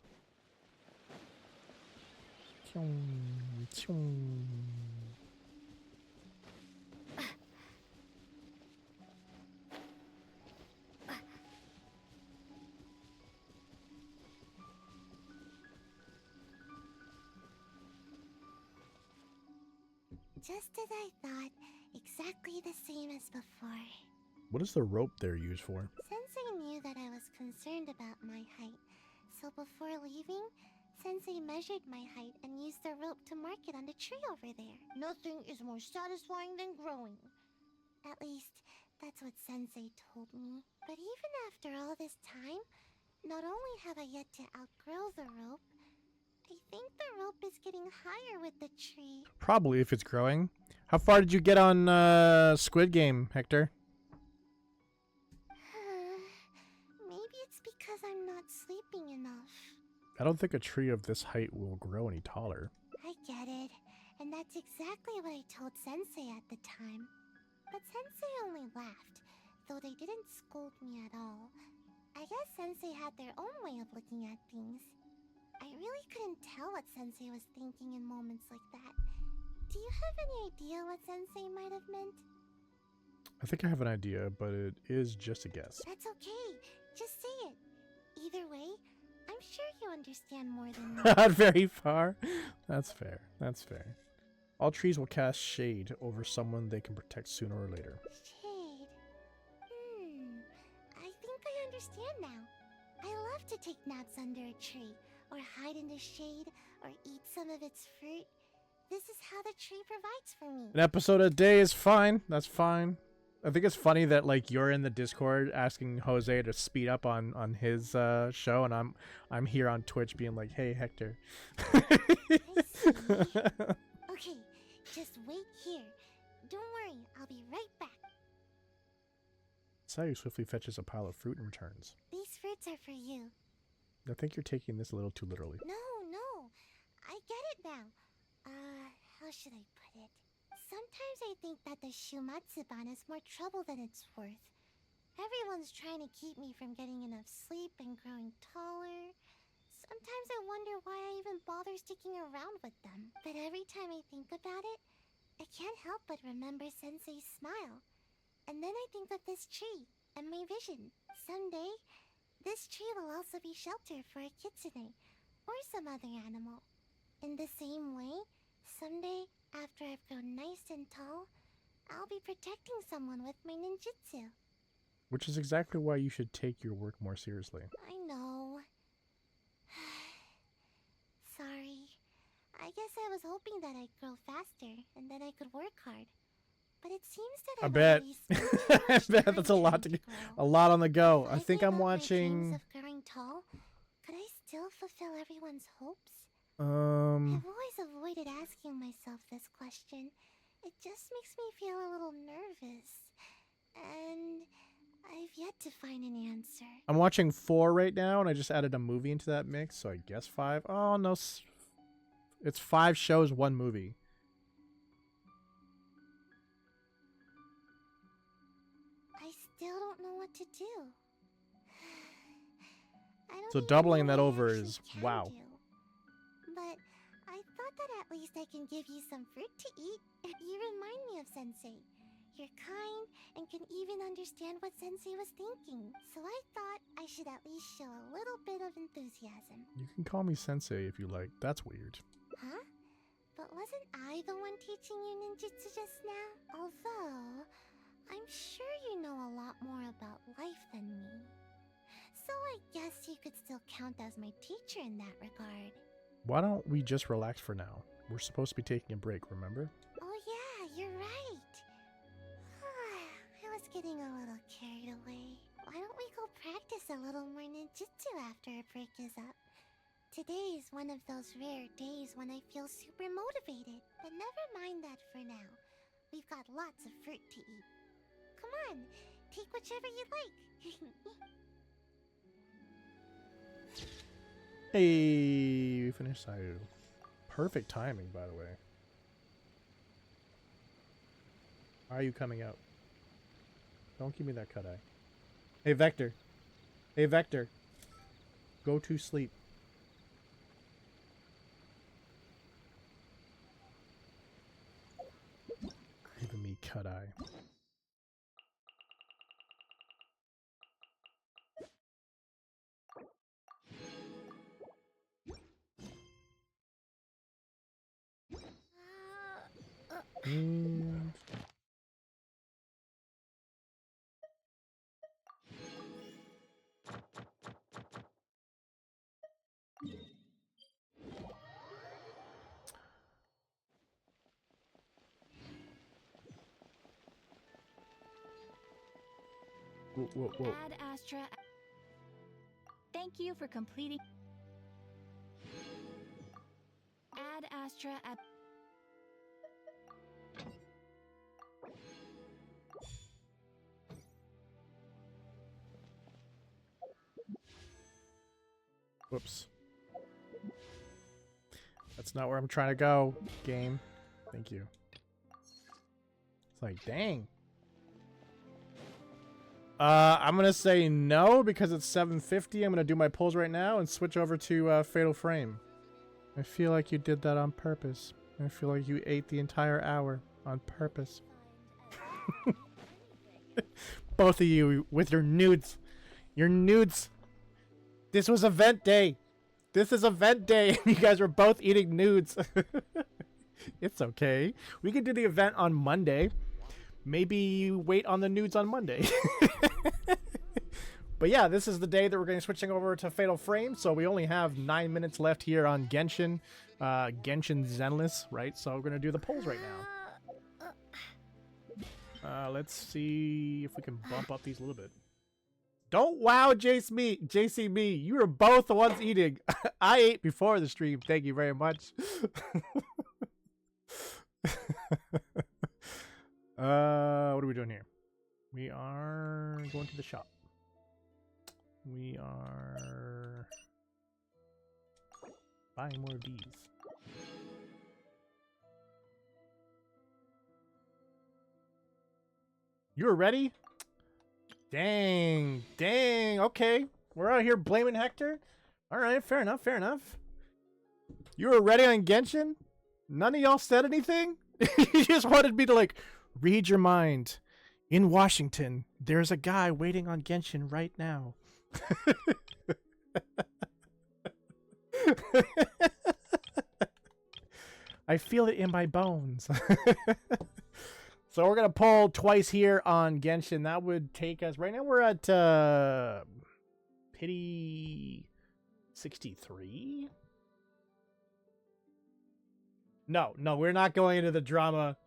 Chong, chong. Just as I thought, exactly the same as before. What is the rope they're used for? Sensei knew that I was concerned about my height, so before leaving, Sensei measured my height and used the rope to mark it on the tree over there. Nothing is more satisfying than growing. At least, that's what Sensei told me. But even after all this time, not only have I yet to outgrow the rope, I think the rope is getting higher with the tree. Probably if it's growing. How far did you get on Squid Game, Hector? Maybe it's because I'm not sleeping enough. I don't think a tree of this height will grow any taller. I get it, and that's exactly what I told Sensei at the time. But Sensei only laughed, though they didn't scold me at all. I guess Sensei had their own way of looking at things. I really couldn't tell what Sensei was thinking in moments like that. Do you have any idea what Sensei might have meant? I think I have an idea, but it is just a guess. That's okay. Just say it. Either way, I'm sure you understand more than me. Not very far. That's fair. That's fair. All trees will cast shade over someone they can protect sooner or later. Shade. I think I understand now. I love to take naps under a tree, or hide in the shade, or eat some of its fruit. This is how the tree provides for me. An episode a day is fine. That's fine. I think it's funny that like you're in the Discord asking Jose to speed up on his show, and I'm here on Twitch being like, "Hey, Hector." Okay, just wait here. Don't worry, I'll be right back. Sayu swiftly fetches a pile of fruit and returns. These fruits are for you. I think you're taking this a little too literally. No, should I put it? Sometimes I think that the Shumatsuban is more trouble than it's worth. Everyone's trying to keep me from getting enough sleep and growing taller. Sometimes I wonder why I even bother sticking around with them. But every time I think about it, I can't help but remember Sensei's smile. And then I think of this tree and my vision. Someday, this tree will also be shelter for a kitsune or some other animal. In the same way, someday, after I've grown nice and tall, I'll be protecting someone with my ninjutsu. Which is exactly why you should take your work more seriously. I know. Sorry. I guess I was hoping that I'd grow faster and that I could work hard. But it seems that I I've bet. already spent too much I bet time that's a lot trying to grow. a lot on the go. If I think gave I'm up my dreams watching. of growing tall, could I still fulfill everyone's hopes? Um. I've always avoided asking myself this question. It just makes me feel a little nervous. And I've yet to find an answer. I'm watching 4 right now, and I just added a movie into that mix, so I guess 5. Oh no, it's 5 shows, 1 movie. I still don't know what to do. I don't So even doubling know that what I over actually is can wow. do. But I thought that at least I can give you some fruit to eat. You remind me of Sensei. You're kind and can even understand what Sensei was thinking. So I thought I should at least show a little bit of enthusiasm. You can call me Sensei if you like. That's weird. Huh? But wasn't I the one teaching you ninjutsu just now? Although, I'm sure you know a lot more about life than me. So I guess you could still count as my teacher in that regard. Why don't we just relax for now? We're supposed to be taking a break, remember? Oh yeah, you're right. I was getting a little carried away. Why don't we go practice a little more ninjutsu after a break is up? Today is one of those rare days when I feel super motivated. But never mind that for now. We've got lots of fruit to eat. Come on, take whichever you like. Hey, we finished Sayu. Perfect timing, by the way. Why are you coming out? Don't give me that cut eye. Hey, Vector. Hey, Vector. Go to sleep. Giving me cut eye. And whoa. Ad Astra. Thank you for completing. Ad Astra. Whoops. That's not where I'm trying to go, game. Thank you. It's like, dang. I'm gonna say no because it's 7:50. I'm gonna do my pulls right now and switch over to Fatal Frame. I feel like you did that on purpose. I feel like you ate the entire hour on purpose. Both of you with your nudes. Your nudes. This was event day. This is event day. You guys were both eating nudes. It's okay. We can do the event on Monday. Maybe you wait on the nudes on Monday. But yeah, this is the day that we're going to be switching over to Fatal Frame. So we only have 9 minutes left here on Genshin. Genshin Zenless, right? So we're going to do the polls right now. Let's see if we can bump up these a little bit. Don't wow JCB. You were both the ones eating. I ate before the stream. Thank you very much. What are we doing here? We are going to the shop. We are buying more of these. You were ready? Dang. Dang. Okay. We're out here blaming Hector? Alright, fair enough, fair enough. You were ready on Genshin? None of y'all said anything? You just wanted me to, like, read your mind. In Washington, there's a guy waiting on Genshin right now. I feel it in my bones. So we're going to pull twice here on Genshin. That would take us... Right now we're at Pity 63? No, we're not going into the drama.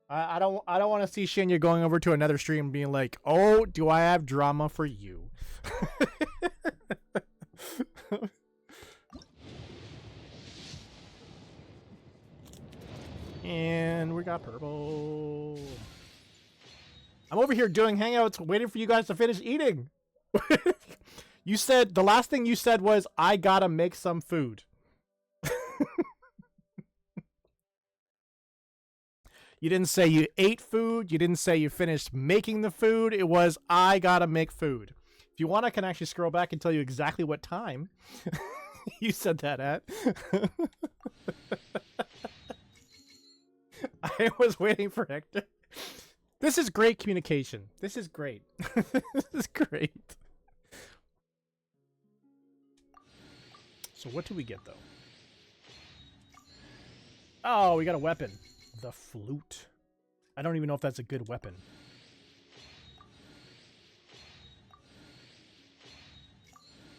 I don't want to see Shinya going over to another stream and being like, "Oh, do I have drama for you?" And we got purple. I'm over here doing hangouts, waiting for you guys to finish eating. You said, the last thing you said was, "I gotta make some food." You didn't say you ate food. You didn't say you finished making the food. It was, "I gotta make food." If you want, I can actually scroll back and tell you exactly what time you said that at. I was waiting for Hector. This is great communication. This is great. This is great. So what do we get, though? Oh, we got a weapon. The flute. I don't even know if that's a good weapon.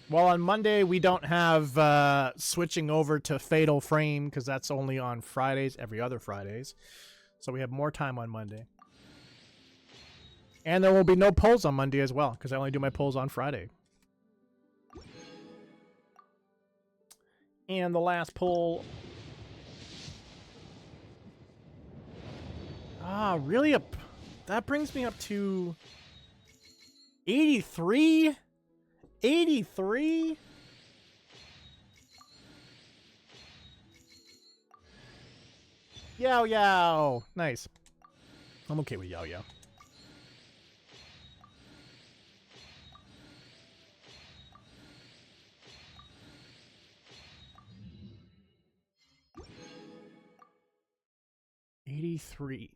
Well, on Monday, we don't have switching over to Fatal Frame because that's only on Fridays, every other Fridays. So we have more time on Monday. And there will be no polls on Monday as well because I only do my polls on Friday. And the last poll... Ah, really? That brings me up to 83? 83? Yow yow. Nice. I'm okay with yow yow. $83.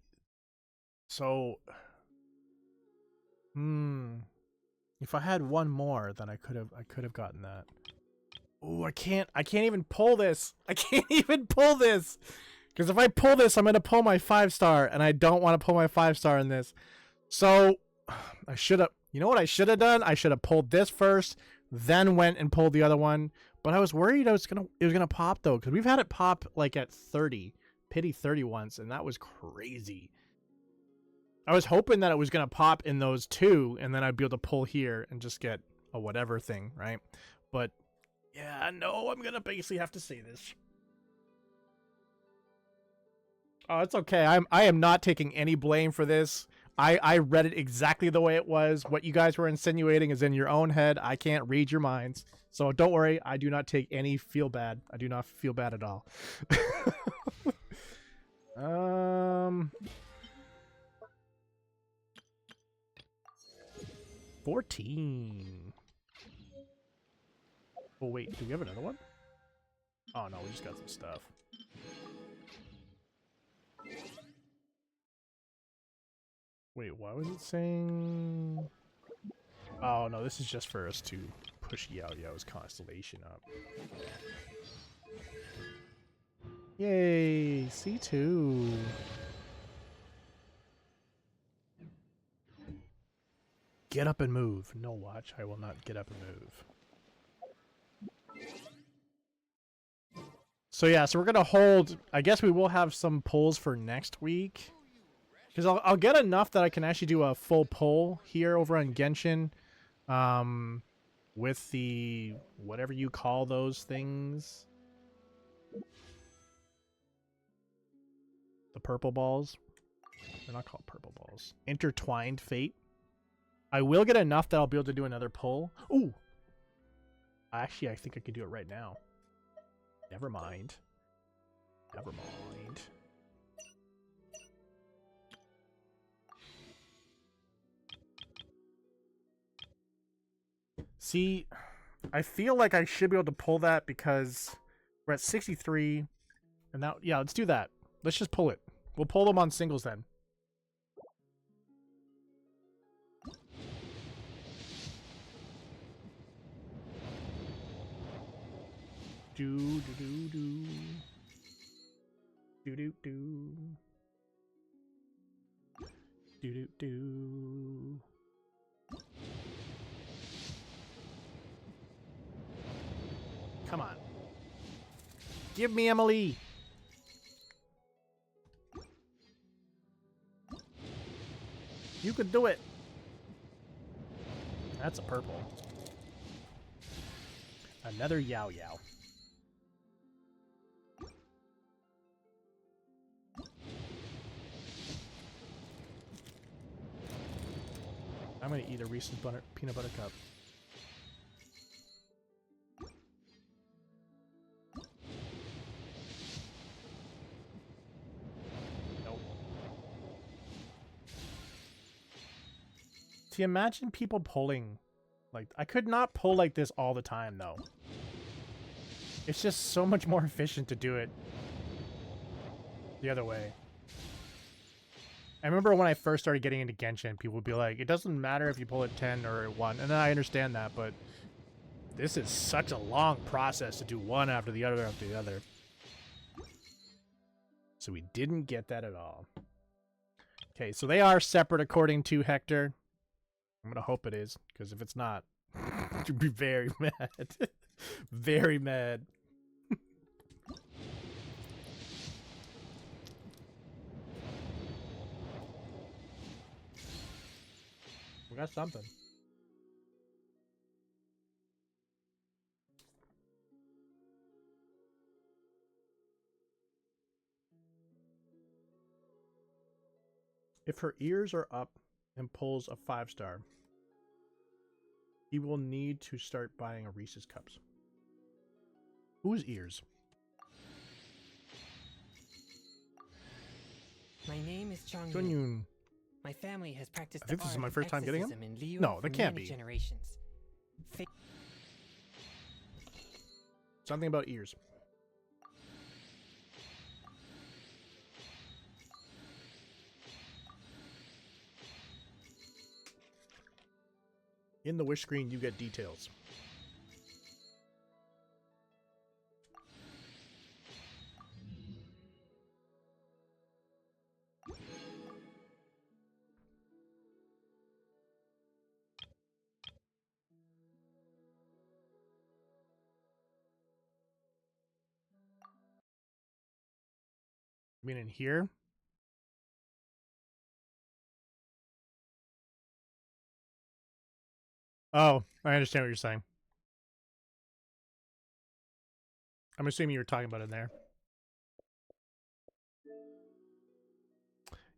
So, if I had one more, then I could have gotten that. Oh, I can't even pull this. I can't even pull this. Because if I pull this, I'm going to pull my 5-star, and I don't want to pull my 5-star in this. So, I should have, you know what I should have done? I should have pulled this first, then went and pulled the other one. But I was worried it was going to pop, though, because we've had it pop, like, at 30. Pity 30 once, and that was crazy. I was hoping that it was going to pop in those two, and then I'd be able to pull here and just get a whatever thing, right? But, yeah, no, I'm going to basically have to say this. Oh, it's okay. I am not taking any blame for this. I read it exactly the way it was. What you guys were insinuating is in your own head. I can't read your minds. So don't worry. I do not take any feel bad. I do not feel bad at all. 14. Oh, wait. Do we have another one? Oh, no. We just got some stuff. Wait, why was it saying... Oh, no. This is just for us to push Yao Yao's constellation up. Yay! C2. Get up and move. No, watch. I will not get up and move. So yeah, so we're going to hold... I guess we will have some polls for next week. Because I'll get enough that I can actually do a full poll here over on Genshin. With the... whatever you call those things. The purple balls. They're not called purple balls. Intertwined Fate. I will get enough that I'll be able to do another pull. Ooh! Actually, I think I could do it right now. Never mind. Never mind. See, I feel like I should be able to pull that because we're at 63. And now, yeah, let's do that. Let's just pull it. We'll pull them on singles then. Do do do do. Do do do. Do do do. Come on. Give me Emily. You could do it. That's a purple. Another Yao Yao. I'm gonna eat a Reese's peanut butter cup. Nope. See, imagine people pulling like I could not pull like this all the time though. It's just so much more efficient to do it the other way. I remember when I first started getting into Genshin, people would be like, it doesn't matter if you pull it 10 or 1. And then I understand that, but this is such a long process to do one after the other after the other. So we didn't get that at all. Okay, so they are separate according to Hector. I'm going to hope it is, because if it's not, I'd be very mad. Very mad. We got something. If her ears are up and pulls a 5-star, he will need to start buying a Reese's Cups. Whose ears? My name is Chong Yun. Chunyun. My family has practiced I think the this is art my of first time getting him. exorcism in Liyue No, for that can't many be. generations. Something about ears. In the wish screen, you get details. I mean, in here? Oh, I understand what you're saying. I'm assuming you were talking about in there.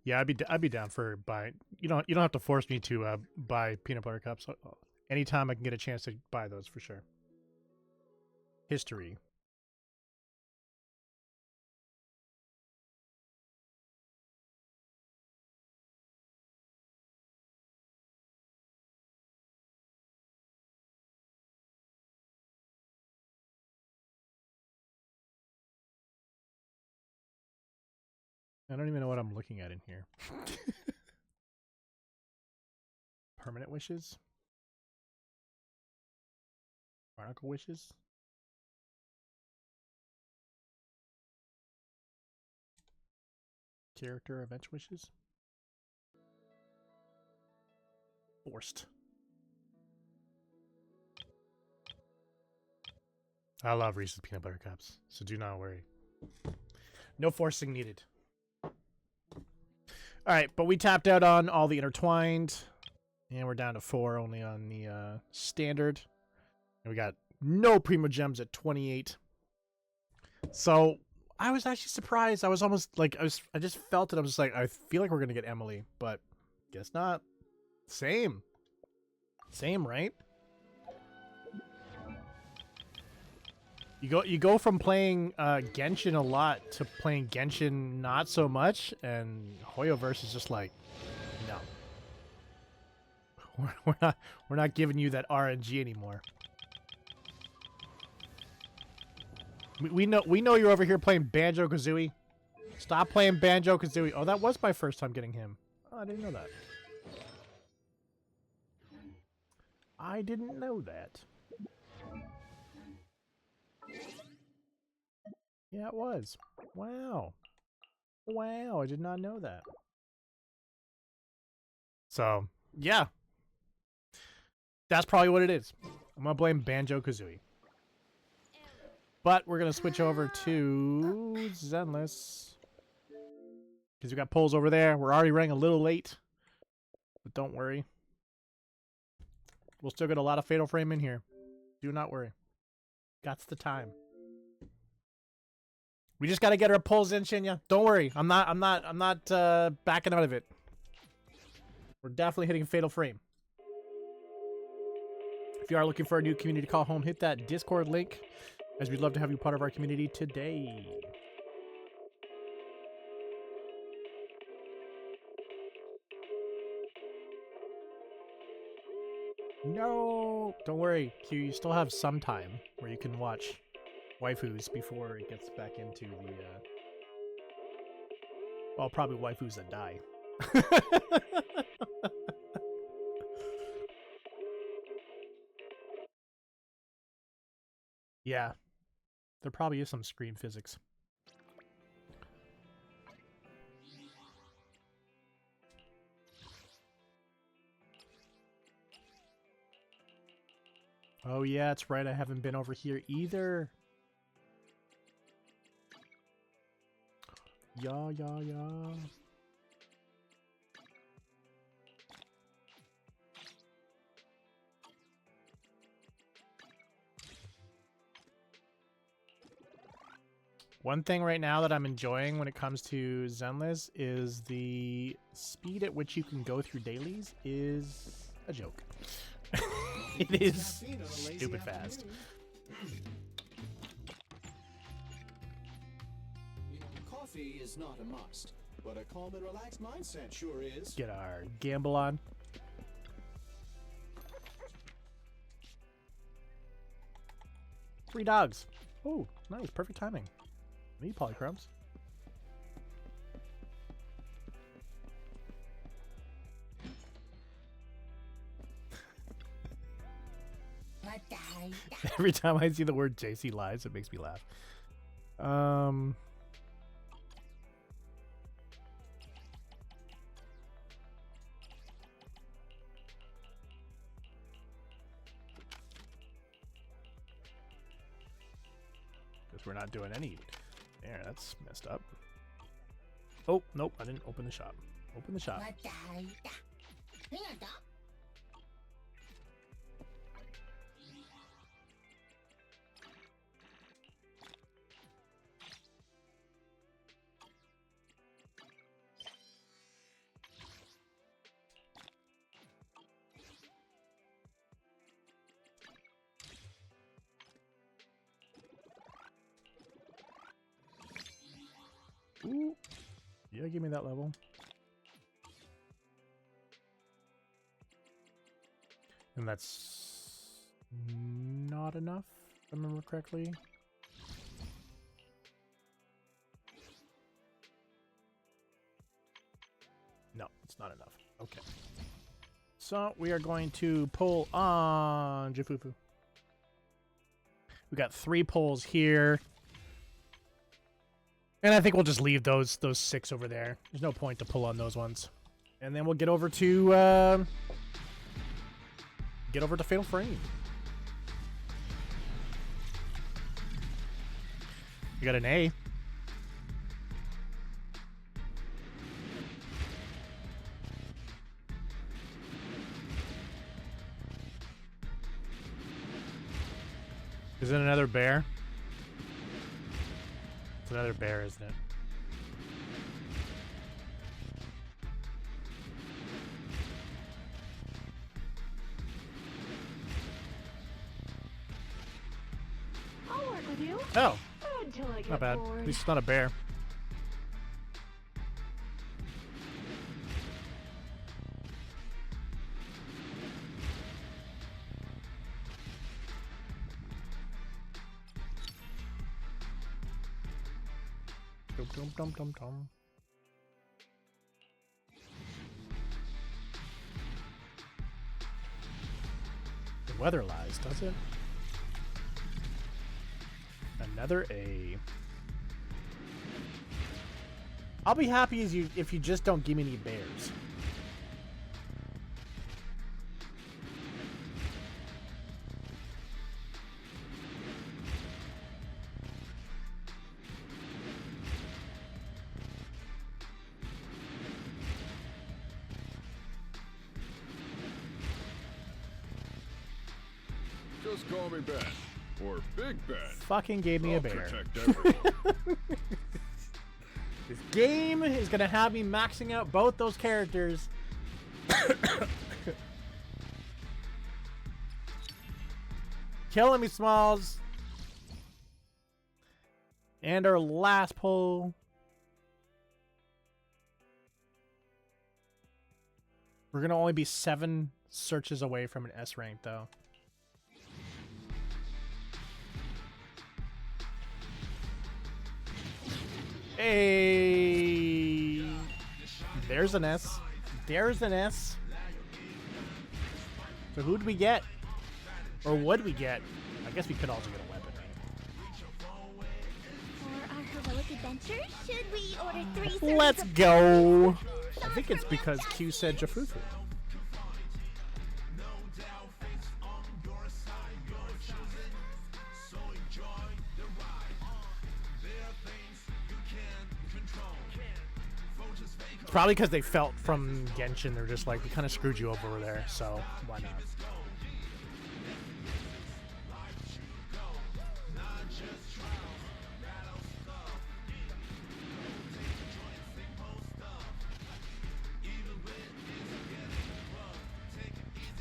Yeah, I'd be down for buy. You don't have to force me to buy peanut butter cups. Anytime I can get a chance to buy those for sure. History. I don't even know what I'm looking at in here. Permanent wishes? Barnacle wishes? Character event wishes? Forced. I love Reese's peanut butter cups, so do not worry. No forcing needed. Alright, but we tapped out on all the intertwined. And we're down to 4 only on the standard. And we got no Primo Gems at 28. So I was actually surprised. I was almost like I just felt it. I was like, I feel like we're gonna get Emily, but guess not. Same, right? You go from playing Genshin a lot to playing Genshin not so much, and Hoyoverse is just like, no. We're not giving you that RNG anymore. We know you're over here playing Banjo-Kazooie. Stop playing Banjo-Kazooie. Oh, that was my first time getting him. Oh, I didn't know that. I didn't know that. Yeah, it was. Wow. Wow, I did not know that. So, yeah. That's probably what it is. I'm going to blame Banjo-Kazooie. But we're going to switch over to Zenless. Because we got polls over there. We're already running a little late. But don't worry. We'll still get a lot of Fatal Frame in here. Do not worry. That's the time. We just got to get our polls in, Shinya. Don't worry. I'm not backing out of it. We're definitely hitting Fatal Frame. If you are looking for a new community to call home, hit that Discord link, as we'd love to have you part of our community today. No! Don't worry, Q, you still have some time where you can watch waifus before it gets back into the, well, probably waifus that die. Yeah. There probably is some screen physics. Oh yeah, that's right. I haven't been over here either. Yeah. One thing right now that I'm enjoying when it comes to Zenless is the speed at which you can go through dailies is a joke. It is stupid fast. Coffee is not a must, but a calm and relaxed mindset sure is. Get our gamble on. Three dogs. Oh, nice. Perfect timing. Me, Polychromes. Every time I see the word JC Lives, it makes me laugh. Guess we're not doing any. There, that's messed up. Oh, nope, I didn't open the shop. Open the shop. Ooh. Yeah, give me that level. And that's not enough, if I remember correctly. No, it's not enough. Okay. So we are going to pull on Jifufu. We got 3 pulls here. And I think we'll just leave those 6 over there. There's no point to pull on those ones. And then we'll get over to Fatal Frame. We got an A. Is it another bear? It's another bear, isn't it? I'll work with you. Oh, Until I get not bad. bored. At least it's not a bear. Dum dum dum dum. The weather lies, does it? Another A. I'll be happy if you just don't give me any bears. Just call me Ben. Or Big Ben. Fucking gave me a I'll bear. protect everyone. This game is gonna have me maxing out both those characters. Killing me, Smalls. And our last pull. We're gonna only be 7 searches away from an S rank, though. Hey, there's an S. There's an S. So who'd we get? Or would we get? I guess we could also get a weapon, right? For our heroic adventure, should we order 3 servings Let's of go. I think it's because Q said Jafufu. Probably because they felt from Genshin, they're just like, we kind of screwed you over there, so why not?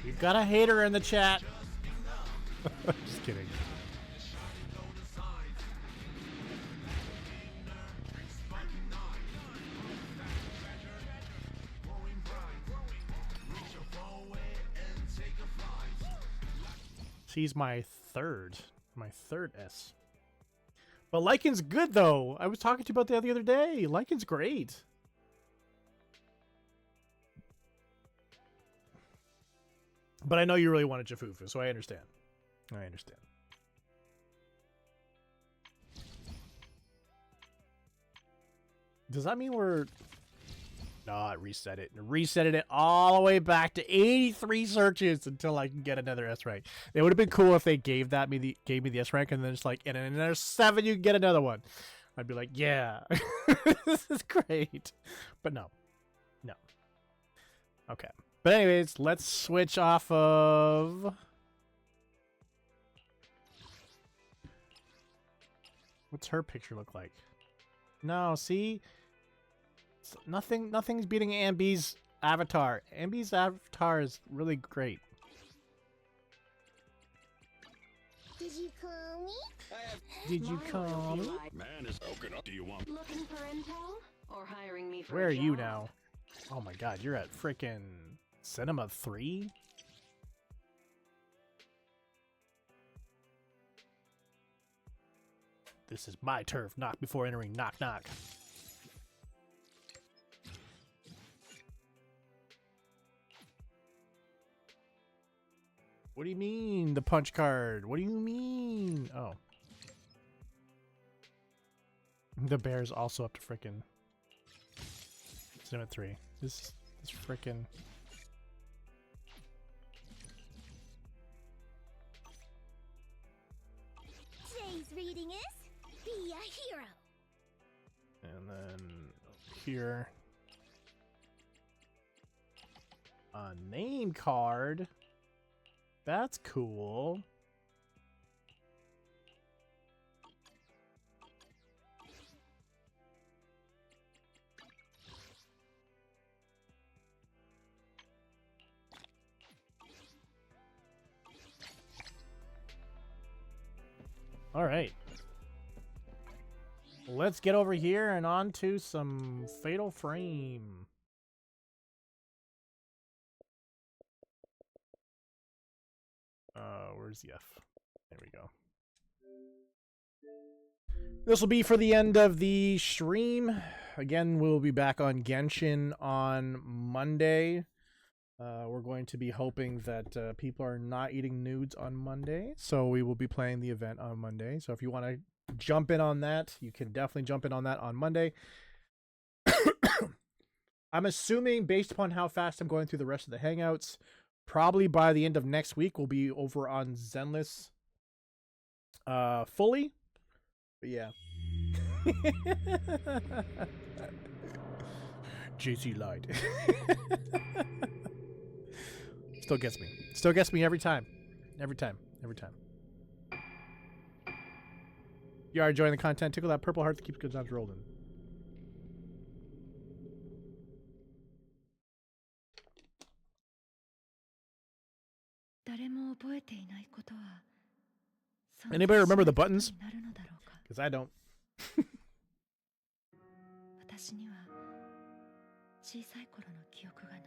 We've got a hater in the chat. Just kidding. She's my third S. But Lycan's good, though. I was talking to you about that the other day. Lycan's great. But I know you really wanted Jafufu, so I understand. I understand. Does that mean we're... No, it reset it. It resetted it all the way back to 83 searches until I can get another S rank. It would have been cool if they gave me the S rank and then it's like, and in another 7 you can get another one. I'd be like, yeah, this is great. But no. No. Okay. But anyways, let's switch off of... What's her picture look like? No, see? Nothing's beating Ambi's avatar. Ambi's avatar is really great. Did you call me? Did you call me? Man is broken up. Do you want? Looking for intel or hiring me for Where a are you job? now? Oh my god, you're at frickin' Cinema 3? This is my turf. Knock before entering. Knock, knock. What do you mean, the punch card? What do you mean? Oh. The bear's also up to frickin' Cinema 3. This frickin'... Today's reading is Be a Hero. And then here, a name card. That's cool. All right. Let's get over here and on to some Fatal Frame. Where's the F? There we go. This will be for the end of the stream. Again, we'll be back on Genshin on Monday. We're going to be hoping that people are not eating nudes on Monday, so we will be playing the event on Monday. So if you want to jump in on that, you can definitely jump in on that on Monday. I'm assuming, based upon how fast I'm going through the rest of the Hangouts, probably by the end of next week, we'll be over on Zenless fully. But yeah. JC lied. Still gets me. Still gets me every time. Every time. Every time. You are enjoying the content. Tickle that purple heart that keeps good times rolling. Anybody remember the buttons? Because I don't. 私には小さい頃の記憶がない。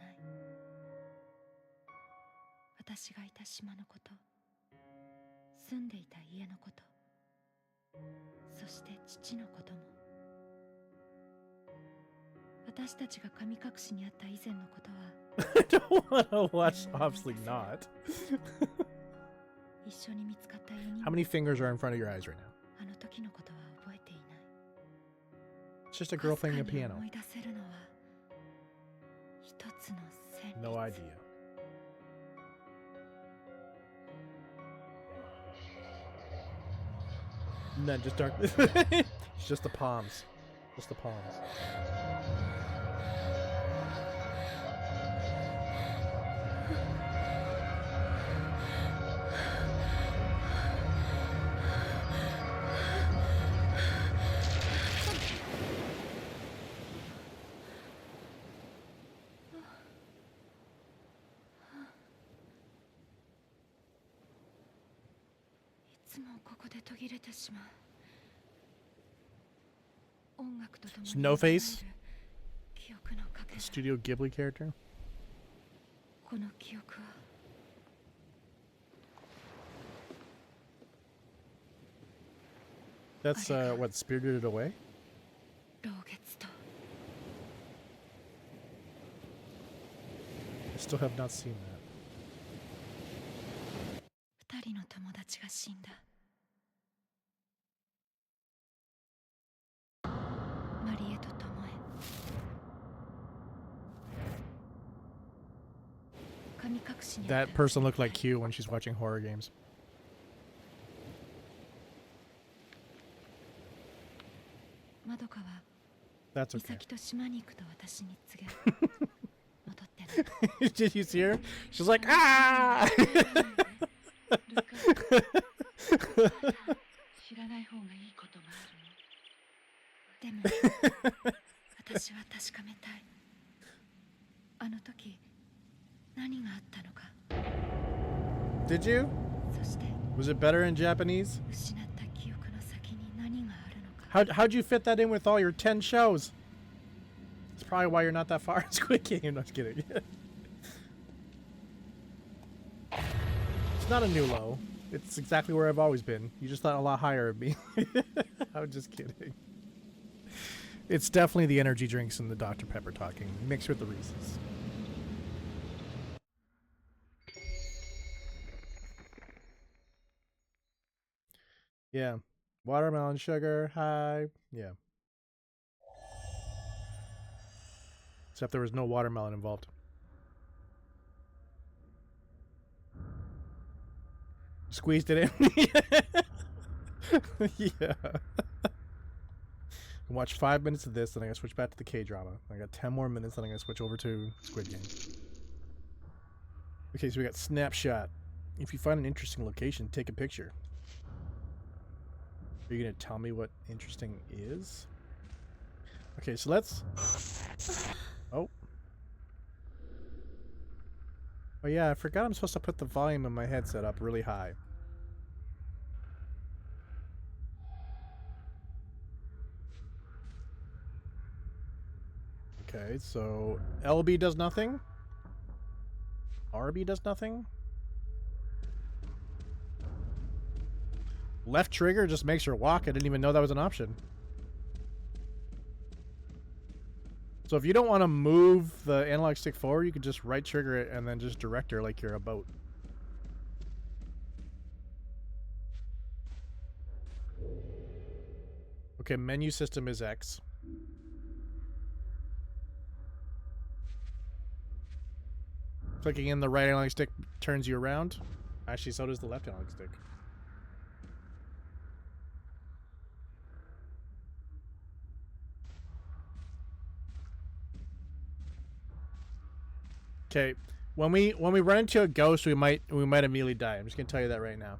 私がいた島のこと、住んでいた家のこと、そして父のことも。私たちが神隠しにあった以前のことは。I don't want to watch. Obviously not. 一緒に見つかった4人。 How many fingers are in front of your eyes right now? あの時のことは覚えていない。 It's just a girl playing a piano. 思い出せるのは一つの旋律。 No idea. And then just dark. It's just the palms. Just the palms. No face. Studio Ghibli character. That's what, Spirited Away? I still have not seen that. 二人の友達が死んだ。マリエとトモエ。神隠しにあった。 That person looked like Q when she's watching horror games. まどかは That's 美 okay. 咲と島に行くと私に告げ。戻ってない。 Did you see her? She's like, ah! 知らない方がいいこともあるの。でも私は確かめたい。あの時何があったのか。 Did you? そして Was it better in Japanese? 失った記憶の先に何があるのか。 How'd you fit that in with all your 10 shows? That's probably why you're not that far in Squid Game. No, just kidding. It's not a new low. It's exactly where I've always been. You just thought a lot higher of me. I'm just kidding. It's definitely the energy drinks and the Dr. Pepper talking, mixed with the Reese's. Yeah. Watermelon sugar, hi. Yeah. Except there was no watermelon involved. Squeezed it in. Yeah. Watch 5 minutes of this, then I gotta switch back to the K-drama. I got 10 more minutes, then I gotta switch over to Squid Game. Okay, so we got snapshot. If you find an interesting location, take a picture. Are you gonna tell me what interesting is? Okay, so let's... Oh. Oh yeah, I forgot I'm supposed to put the volume of my headset up really high. Okay, so LB does nothing. RB does nothing. Left trigger just makes her walk. I didn't even know that was an option. So if you don't want to move the analog stick forward, you can just right trigger it and then just direct her like you're a boat. Okay, menu system is X. Clicking in the right analog stick turns you around. Actually, so does the left analog stick. Okay, when we run into a ghost, we might immediately die. I'm just gonna tell you that right now.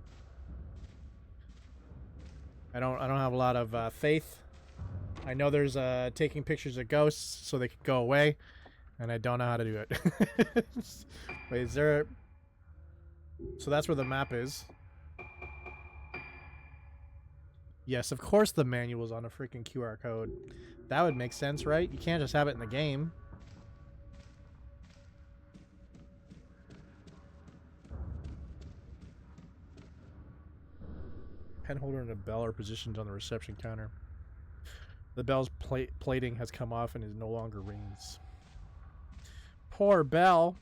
I don't have a lot of faith. I know there's taking pictures of ghosts so they can go away, and I don't know how to do it. Wait, is there? So that's where the map is. Yes, of course the manual's on a freaking QR code. That would make sense, right? You can't just have it in the game. Pen holder and a bell are positioned on the reception counter. The bell's plating has come off and is no longer rings. Poor bell.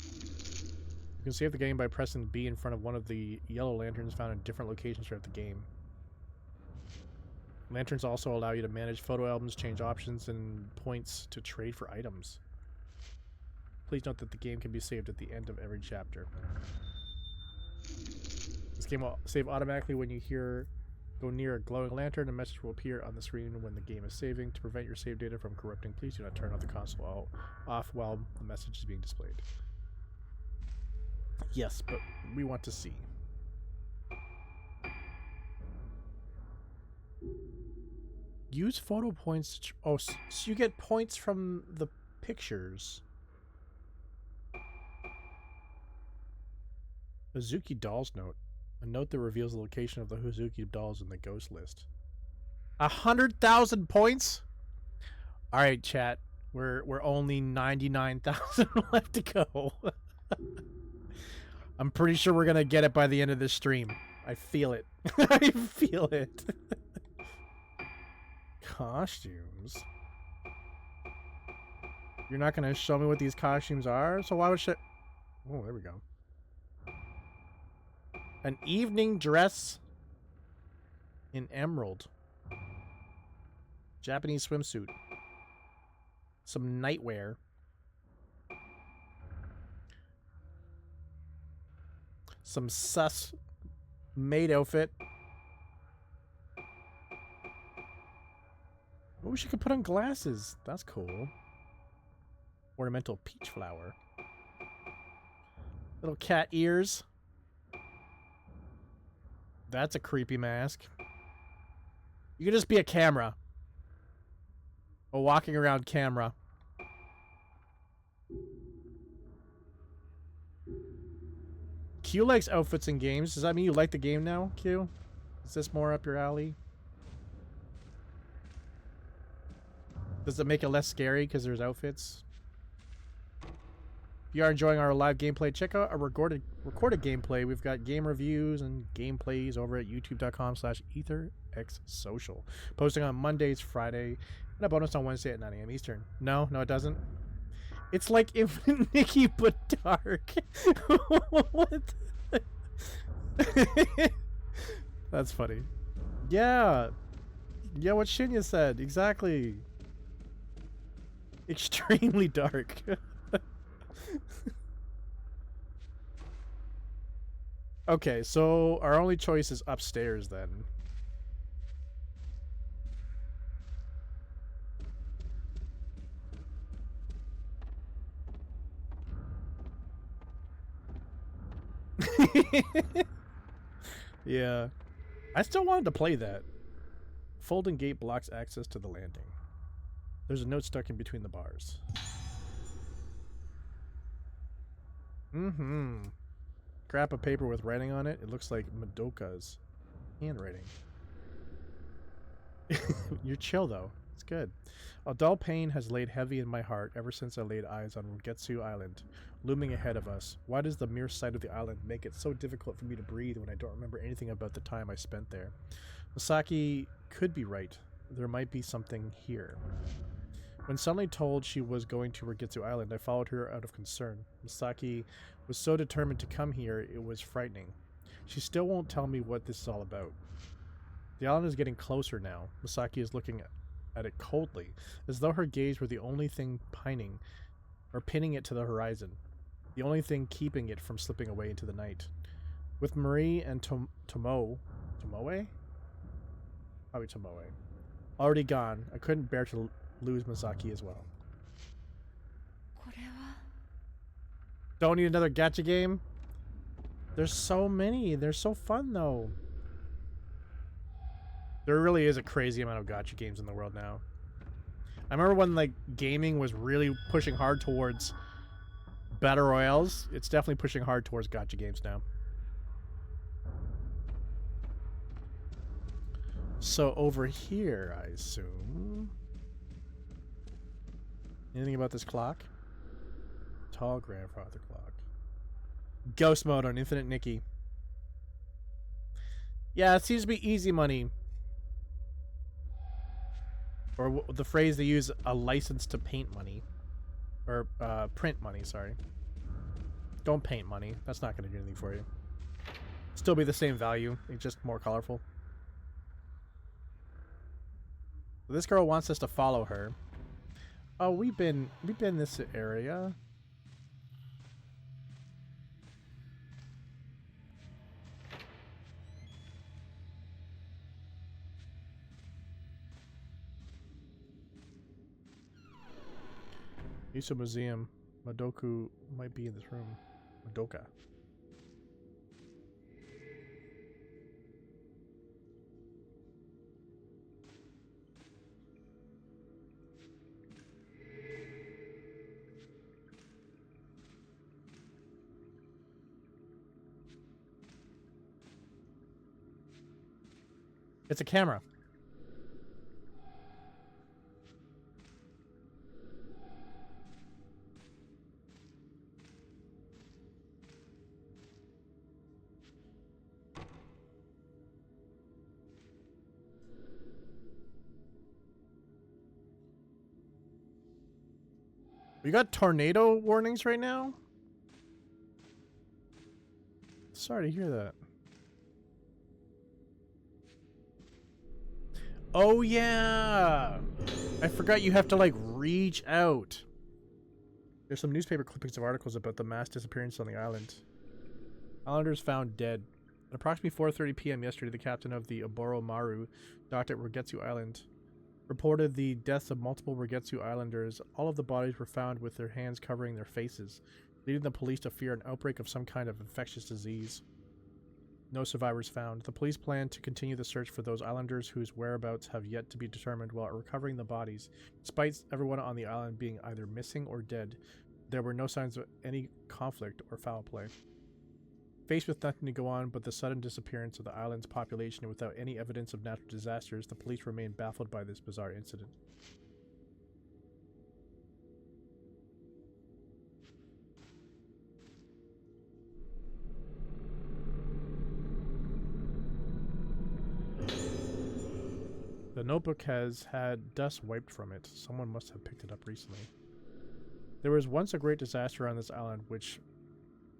You can save the game by pressing B in front of one of the yellow lanterns found in different locations throughout the game. Lanterns also allow you to manage photo albums, change options, and points to trade for items. Please note that the game can be saved at the end of every chapter. This game will save automatically when you go near a glowing lantern. A message will appear on the screen when the game is saving. To prevent your save data from corrupting, please do not turn off the console off while the message is being displayed. Yes, but we want to see. Use photo points to oh, so you get points from the pictures. Hazuki Dolls note. A note that reveals the location of the Hazuki dolls in the ghost list. 100,000 points? Alright, chat. We're only 99,000 left to go. I'm pretty sure we're gonna get it by the end of this stream. I feel it. I feel it. Costumes. You're not gonna show me what these costumes are? So why would she... Oh, there we go. An evening dress in emerald. Japanese swimsuit. Some nightwear. Some sus maid outfit. Oh, she could put on glasses. That's cool. Ornamental peach flower. Little cat ears. That's a creepy mask. You could just be a camera. A walking around camera. Q likes outfits in games. Does that mean you like the game now, Q? Is this more up your alley? Does it make it less scary because there's outfits? If you are enjoying our live gameplay, check out our recorded gameplay. We've got game reviews and gameplays over at youtube.com/ETHERxSOCIal. Posting on Mondays, Friday, and a bonus on Wednesday at 9 a.m. Eastern. No, it doesn't. It's like Infinite Nikki, but dark. What? That's funny. Yeah. Yeah, what Shinya said. Exactly. Extremely dark. Okay, so our only choice is upstairs then. Yeah. I still wanted to play that. Folding gate blocks access to the landing. There's a note stuck in between the bars. Mm-hmm. Scrap of paper with writing on it. It looks like Madoka's handwriting. You're chill, though. It's good. A dull pain has laid heavy in my heart ever since I laid eyes on Rugetsu Island, looming ahead of us. Why does the mere sight of the island make it so difficult for me to breathe when I don't remember anything about the time I spent there? Misaki could be right. There might be something here. When suddenly told she was going to Rugetsu Island, I followed her out of concern. Misaki was so determined to come here, it was frightening. She still won't tell me what this is all about. The island is getting closer now. Misaki is looking at it coldly, as though her gaze were the only thing pinning it to the horizon, the only thing keeping it from slipping away into the night. With Marie and Tomoe already gone, I couldn't bear to lose Misaki as well. Don't need another gacha game? There's so many. They're so fun though. There really is a crazy amount of gacha games in the world now. I remember when like gaming was really pushing hard towards battle royales. It's definitely pushing hard towards gacha games now. So over here, I assume. Anything about this clock? Tall grandfather clock. Ghost mode on Infinite Nikki. Yeah, it seems to be easy money. Or the phrase they use, a license to paint money. Or print money, sorry. Don't paint money. That's not going to do anything for you. Still be the same value, it's just more colorful. This girl wants us to follow her. Oh, we've been this area. Yusa Museum. Madoku might be in this room. Madoka. It's a camera. We got tornado warnings right now? Sorry to hear that. Oh yeah! I forgot you have to like reach out. There's some newspaper clippings of articles about the mass disappearance on the island. Islanders found dead. At approximately 4:30 p.m. yesterday, the captain of the Oboro Maru, docked at Rugetsu Island, reported the deaths of multiple Rugetsu Islanders. All of the bodies were found with their hands covering their faces, leading the police to fear an outbreak of some kind of infectious disease. No survivors found. The police plan to continue the search for those islanders whose whereabouts have yet to be determined while recovering the bodies. Despite everyone on the island being either missing or dead, there were no signs of any conflict or foul play. Faced with nothing to go on but the sudden disappearance of the island's population and without any evidence of natural disasters, the police remain baffled by this bizarre incident. The notebook has had dust wiped from it. Someone must have picked it up recently. There was once a great disaster on this island which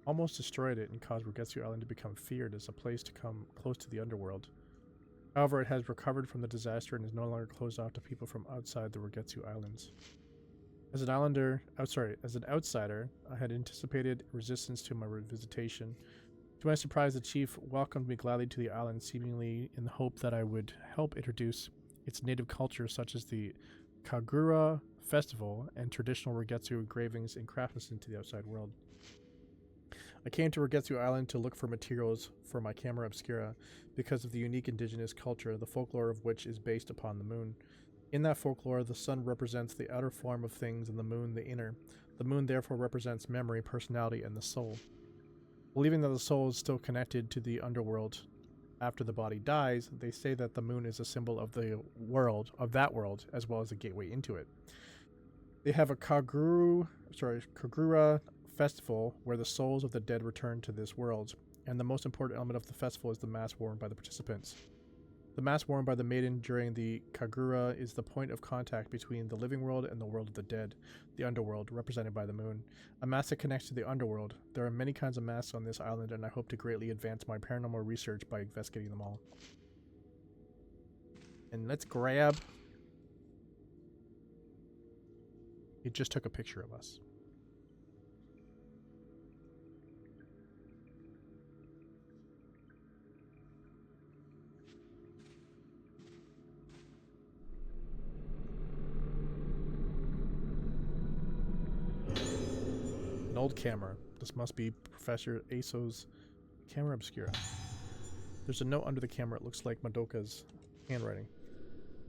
almost destroyed it and caused Rugetsu Island to become feared as a place to come close to the underworld. However, it has recovered from the disaster and is no longer closed off to people from outside the Rugetsu Islands. As an outsider, I had anticipated resistance to my revisitation. To my surprise, the chief welcomed me gladly to the island, seemingly in the hope that I would help introduce its native culture, such as the Kagura festival and traditional Rugetsu engravings and craftsmanship to the outside world. I came to Rugetsu Island to look for materials for my camera obscura because of the unique indigenous culture, the folklore of which is based upon the moon. In that folklore, the sun represents the outer form of things and the moon the inner. The moon therefore represents memory, personality, and the soul. Believing that the soul is still connected to the underworld, After the body dies, they say that the moon is a symbol of the world, of that world, as well as a gateway into it. They have a Kagura festival where the souls of the dead return to this world, and the most important element of the festival is the mask worn by the participants. The mask worn by the maiden during the Kagura is the point of contact between the living world and the world of the dead, the underworld, represented by the moon. A mask that connects to the underworld. There are many kinds of masks on this island, and I hope to greatly advance my paranormal research by investigating them all. And let's grab... It just took a picture of us. An old camera. This must be Professor Aso's camera obscura. There's a note under the camera. It looks like Madoka's handwriting.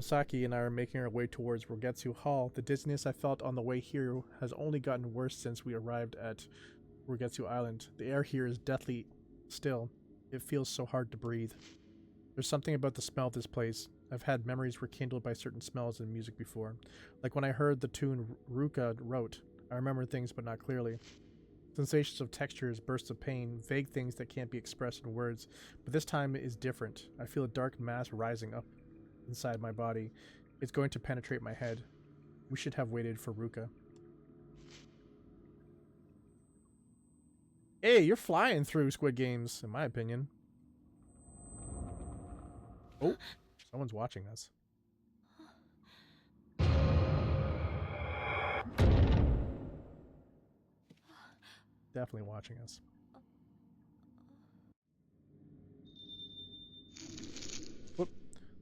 Misaki and I are making our way towards Rogetsu Hall. The dizziness I felt on the way here has only gotten worse since we arrived at Rogetsu Island. The air here is deathly still. It feels so hard to breathe. There's something about the smell of this place. I've had memories rekindled by certain smells and music before. Like when I heard the tune Ruka wrote. I remember things but not clearly. Sensations of textures, bursts of pain, vague things that can't be expressed in words. But this time is different. I feel a dark mass rising up inside my body. It's going to penetrate my head. We should have waited for Ruka. Hey, you're flying through Squid Games, in my opinion. Oh, someone's watching us. Definitely watching us. Whoop.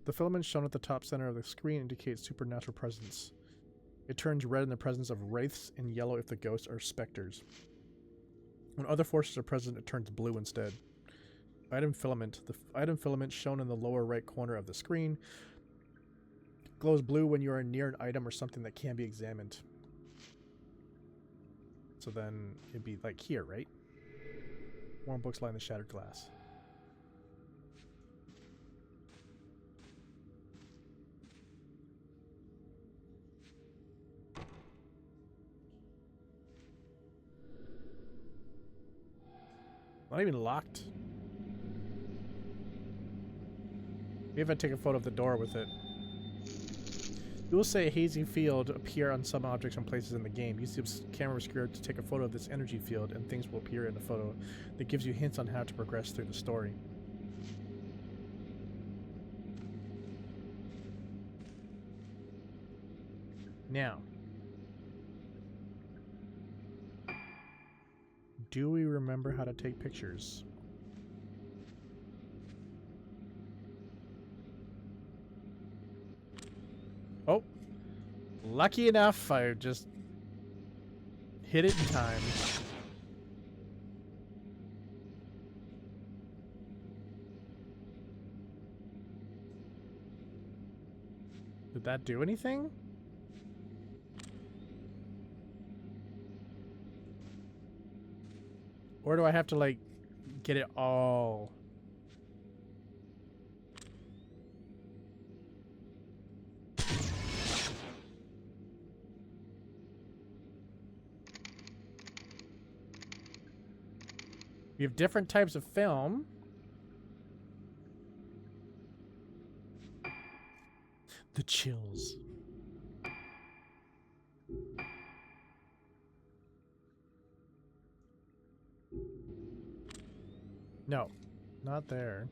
The filament shown at the top center of the screen indicates supernatural presence. It turns red in the presence of wraiths and yellow if the ghosts are specters. When other forces are present, it turns blue instead. Item filament. The item filament shown in the lower right corner of the screen glows blue when you are near an item or something that can be examined. So then it'd be like here, right? Worn books line the shattered glass. Not even locked. Maybe if I take a photo of the door with it. You will say a hazy field appear on some objects and places in the game. Use the camera obscura to take a photo of this energy field and things will appear in the photo that gives you hints on how to progress through the story. Now, do we remember how to take pictures? Oh, lucky enough, I just hit it in time. Did that do anything? Or do I have to, like, get it all? We have different types of film. The chills. No, not there.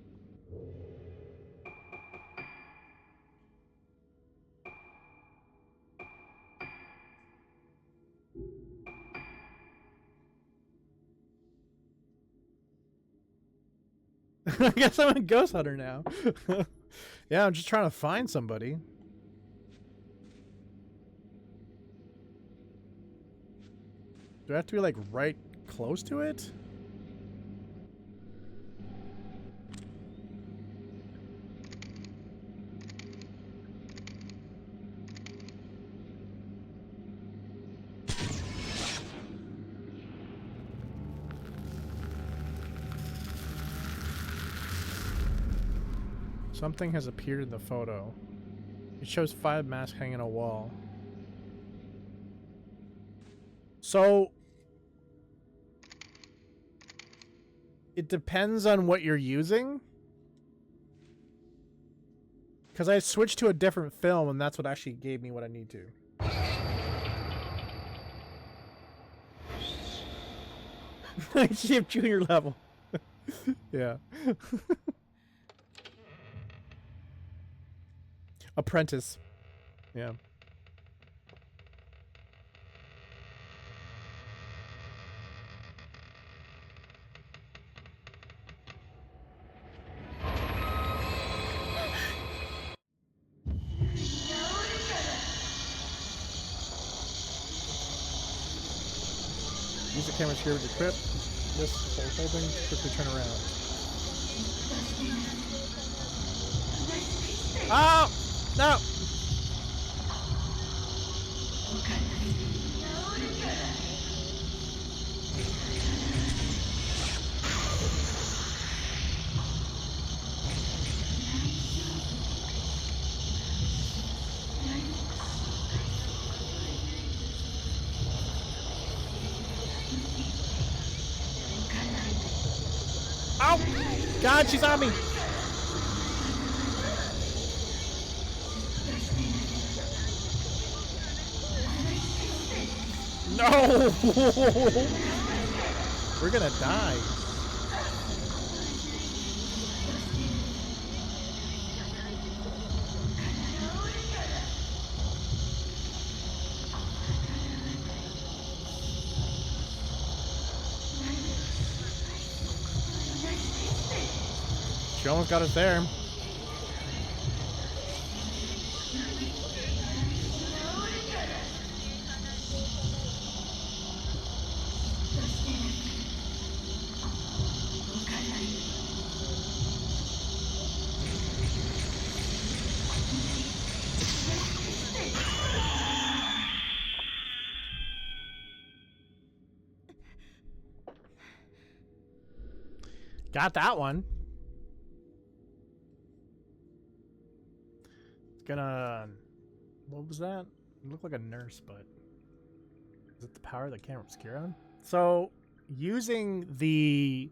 I guess I'm a ghost hunter now. Yeah, I'm just trying to find somebody. Do I have to be like right close to it? Something has appeared in the photo. It shows 5 masks hanging on a wall. So it depends on what you're using. Because I switched to a different film and that's what actually gave me what I need to. Ship junior level. Yeah. Apprentice. Yeah. Use the camera's here with equip. This while holding to quickly turn around. Oh! No! Oh! God, she's on me! No! We're gonna die. She almost got us there. Got that one. It's gonna... What was that? It looked like a nurse, but... Is it the power that can't obscure on? So, using the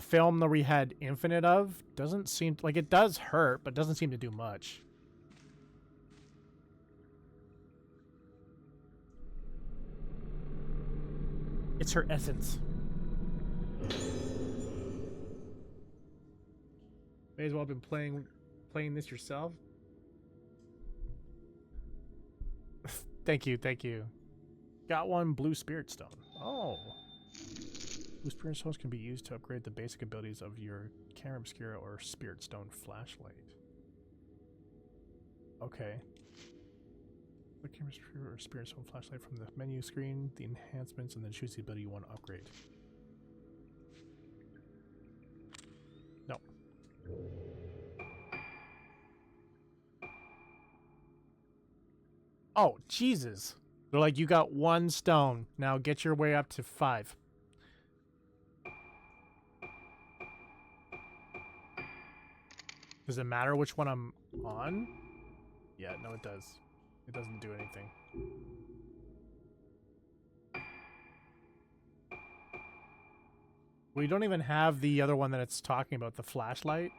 film that we had infinite of doesn't seem... Like, it does hurt, but doesn't seem to do much. It's her essence. May as well have been playing this yourself. Thank you, thank you. Got one blue spirit stone. Oh. Blue spirit stones can be used to upgrade the basic abilities of your camera obscura or spirit stone flashlight. Okay. The camera obscura or spirit stone flashlight from the menu screen, the enhancements, and then choose the ability you want to upgrade. No. Oh, Jesus. They're like, you got 1 stone. Now get your way up to 5. Does it matter which one I'm on? Yeah, no, it does. It doesn't do anything. We don't even have the other one that it's talking about, the flashlight.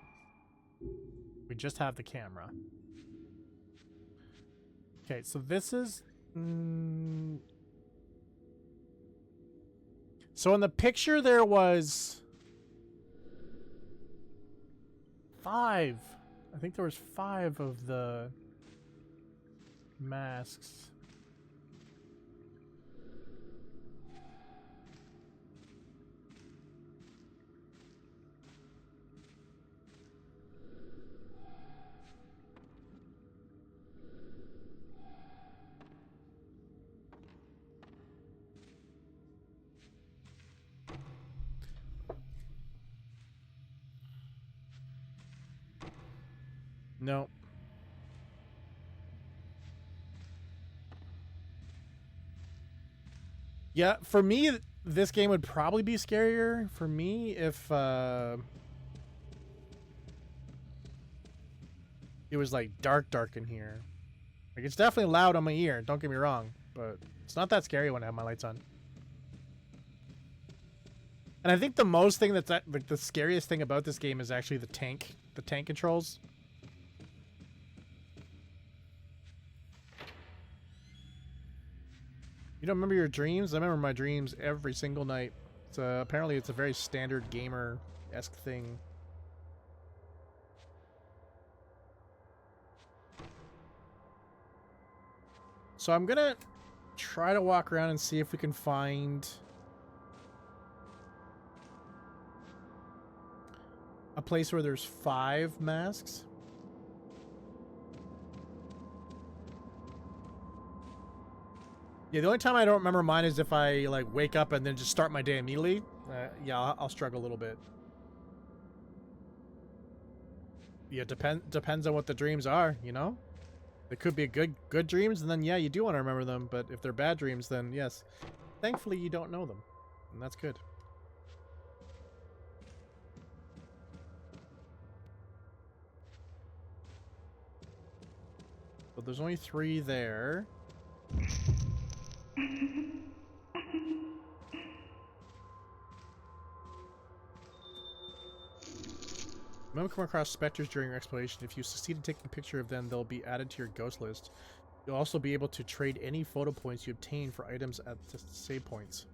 We just have the camera. Okay, so this is... So in the picture there was... 5. I think there was 5 of the masks. No. Yeah, for me, this game would probably be scarier for me if it was like dark in here. Like it's definitely loud on my ear, don't get me wrong, but it's not that scary when I have my lights on. And I think the most thing that's like the scariest thing about this game is actually the tank controls. You don't remember your dreams? I remember my dreams every single night. It's apparently it's a very standard gamer-esque thing. So I'm gonna try to walk around and see if we can find a place where there's 5 masks. Yeah, the only time I don't remember mine is if I like wake up and then just start my day immediately. Yeah, I'll struggle a little bit. Yeah, depends on what the dreams are, you know? It could be good dreams, and then yeah, you do want to remember them, but if they're bad dreams, then yes. Thankfully you don't know them. And that's good. So there's only 3 there. Remember, come across specters during your exploration. If you succeed in taking a picture of them, they'll be added to your ghost list. You'll also be able to trade any photo points you obtain for items at the save points.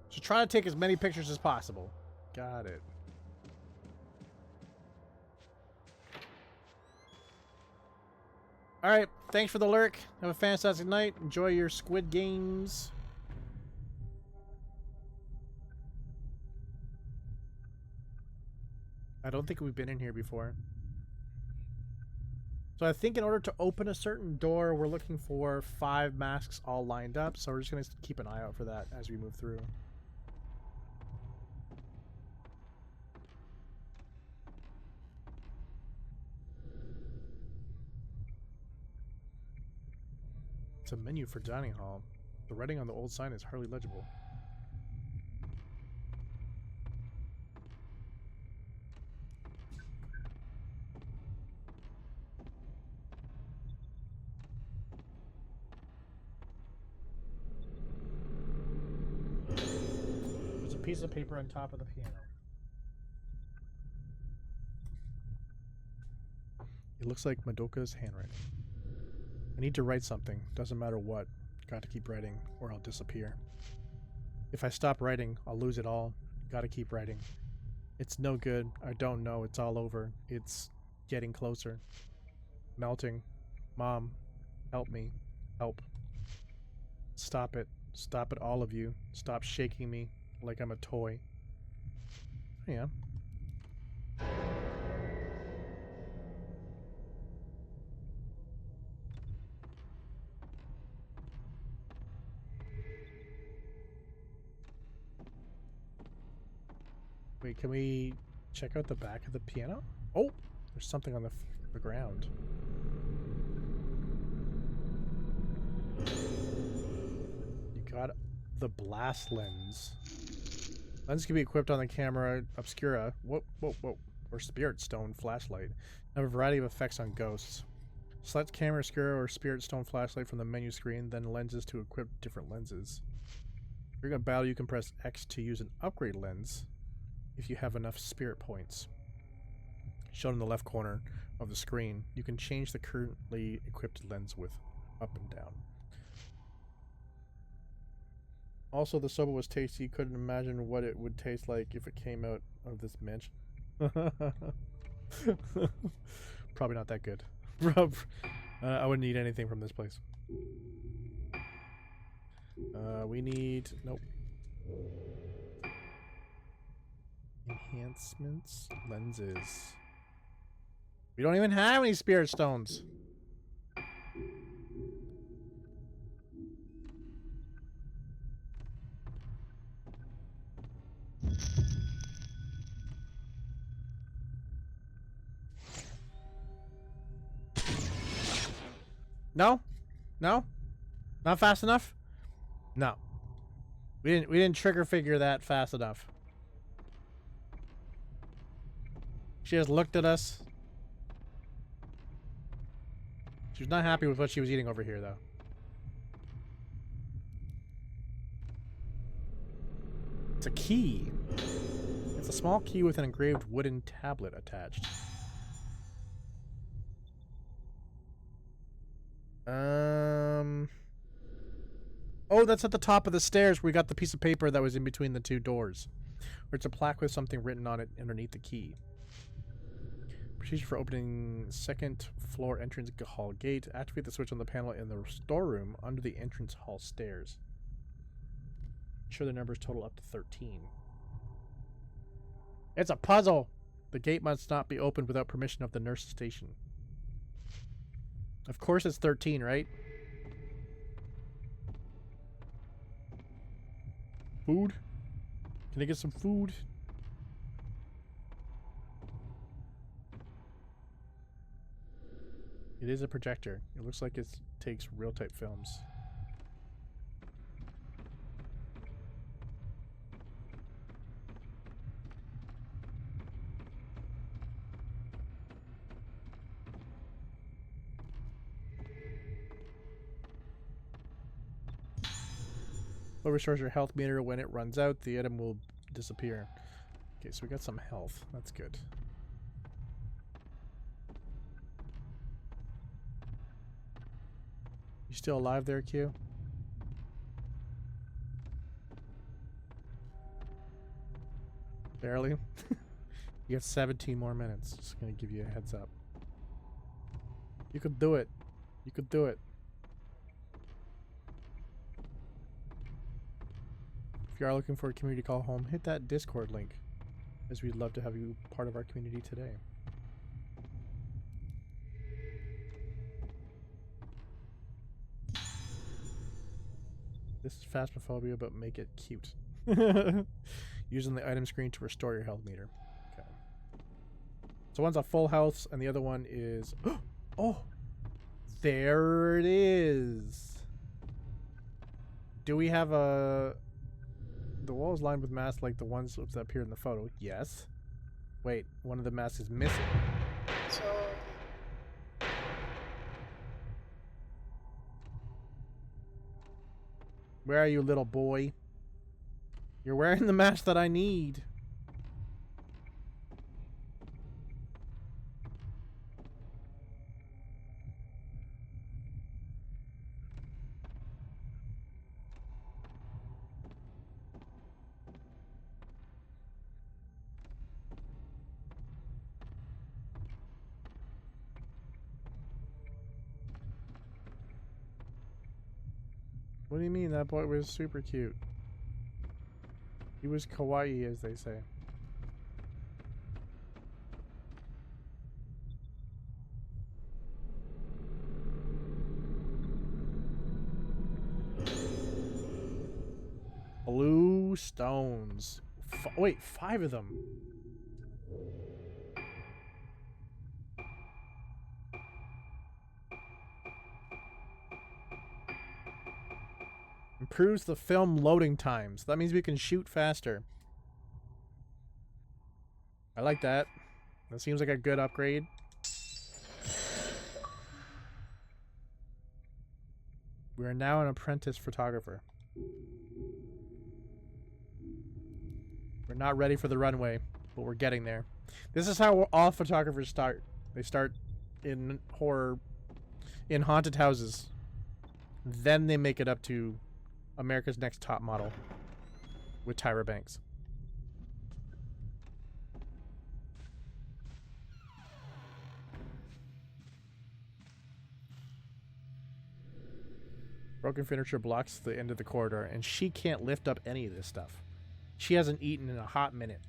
So try to take as many pictures as possible. Got it. Alright, thanks for the lurk. Have a fantastic night. Enjoy your Squid Games. I don't think we've been in here before. So I think in order to open a certain door, we're looking for 5 masks all lined up. So we're just going to keep an eye out for that as we move through. It's a menu for dining hall. The writing on the old sign is hardly legible. There's a piece of paper on top of the piano. It looks like Madoka's handwriting. I need to write something, doesn't matter what. Got to keep writing, or I'll disappear. If I stop writing, I'll lose it all. Gotta keep writing. It's no good, I don't know, it's all over. It's getting closer. Melting. Mom, help me. Help. Stop it. Stop it, all of you. Stop shaking me like I'm a toy. Yeah. Wait, can we check out the back of the piano? Oh, there's something on the ground. You got the blast lens. Lens can be equipped on the camera obscura. Whoa, or spirit stone flashlight. Have a variety of effects on ghosts. Select camera obscura or spirit stone flashlight from the menu screen, then lenses to equip different lenses. During a battle, you can press X to use an upgrade lens if you have enough spirit points. Shown in the left corner of the screen, you can change the currently equipped lens with up and down. Also, the soba was tasty. Couldn't imagine what it would taste like if it came out of this mansion. Probably not that good. I wouldn't eat anything from this place. We need... Nope. Enhancements. Lenses. We don't even have any spirit stones. No? No? Not fast enough? No. We didn't trigger figure that fast enough. She just looked at us. She was not happy with what she was eating over here, though. It's a key. It's a small key with an engraved wooden tablet attached. Oh, that's at the top of the stairs. We got the piece of paper that was in between the two doors. Or it's a plaque with something written on it underneath the key. Procedure for opening second floor entrance hall gate. Activate the switch on the panel in the storeroom under the entrance hall stairs. Ensure the numbers total up to 13. It's a puzzle! The gate must not be opened without permission of the nurse station. Of course it's 13, right? Food? Can I get some food? It is a projector. It looks like it takes real type films. What restores your health meter when it runs out? The item will disappear. Okay, so we got some health. That's good. You still alive there, Q? Barely. You got 17 more minutes. Just gonna give you a heads up. You could do it. You could do it. If you are looking for a community call home, hit that Discord link, as we'd love to have you part of our community today. This is Phasmophobia, but make it cute. Using the item screen to restore your health meter. Okay. So one's a full health, and the other one is... Oh! There it is! Do we have a... The wall is lined with masks like the ones that appear in the photo. Yes. Wait, one of the masks is missing. Where are you, little boy? You're wearing the mask that I need. What do you mean? That boy was super cute. He was kawaii, as they say. Blue stones. Wait, 5 of them. Improves the film loading times. That means we can shoot faster. I like that. That seems like a good upgrade. We are now an apprentice photographer. We're not ready for the runway, but we're getting there. This is how all photographers start. They start in horror, in haunted houses. Then they make it up to America's Next Top Model with Tyra Banks. Broken furniture blocks the end of the corridor, and she can't lift up any of this stuff. She hasn't eaten in a hot minute.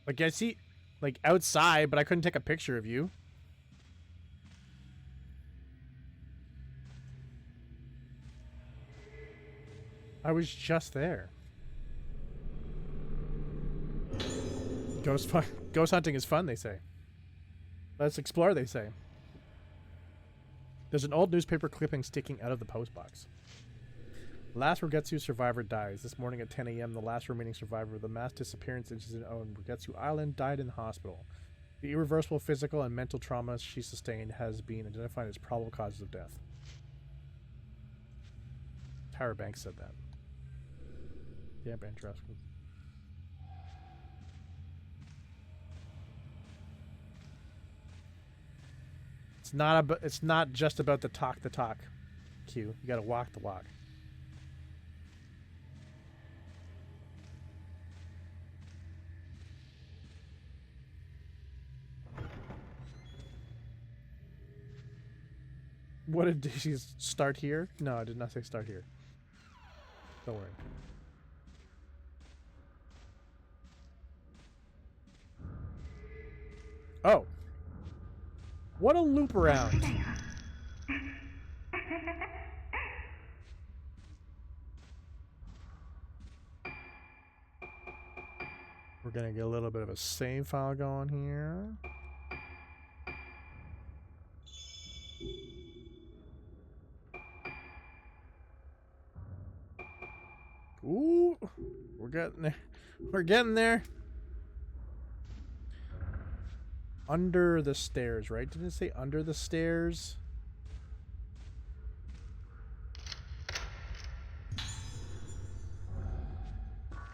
Like, I see, like, outside, but I couldn't take a picture of you. I was just there. Ghost hunting is fun, they say. Let's explore, they say. There's an old newspaper clipping sticking out of the postbox. Last Rogetsu survivor dies. This morning at 10 a.m., the last remaining survivor of the mass disappearance incident on Rogetsu Island died in the hospital. The irreversible physical and mental trauma she sustained has been identified as probable causes of death. Tyra Banks said that. Yeah, Ben Truscott. It's not just about the talk, Q. You gotta walk the walk. What did she start here? No, I did not say start here. Don't worry. Oh. What a loop around. We're gonna get a little bit of a save file going here. Ooh, we're getting there. We're getting there. Under the stairs, right? Didn't it say under the stairs?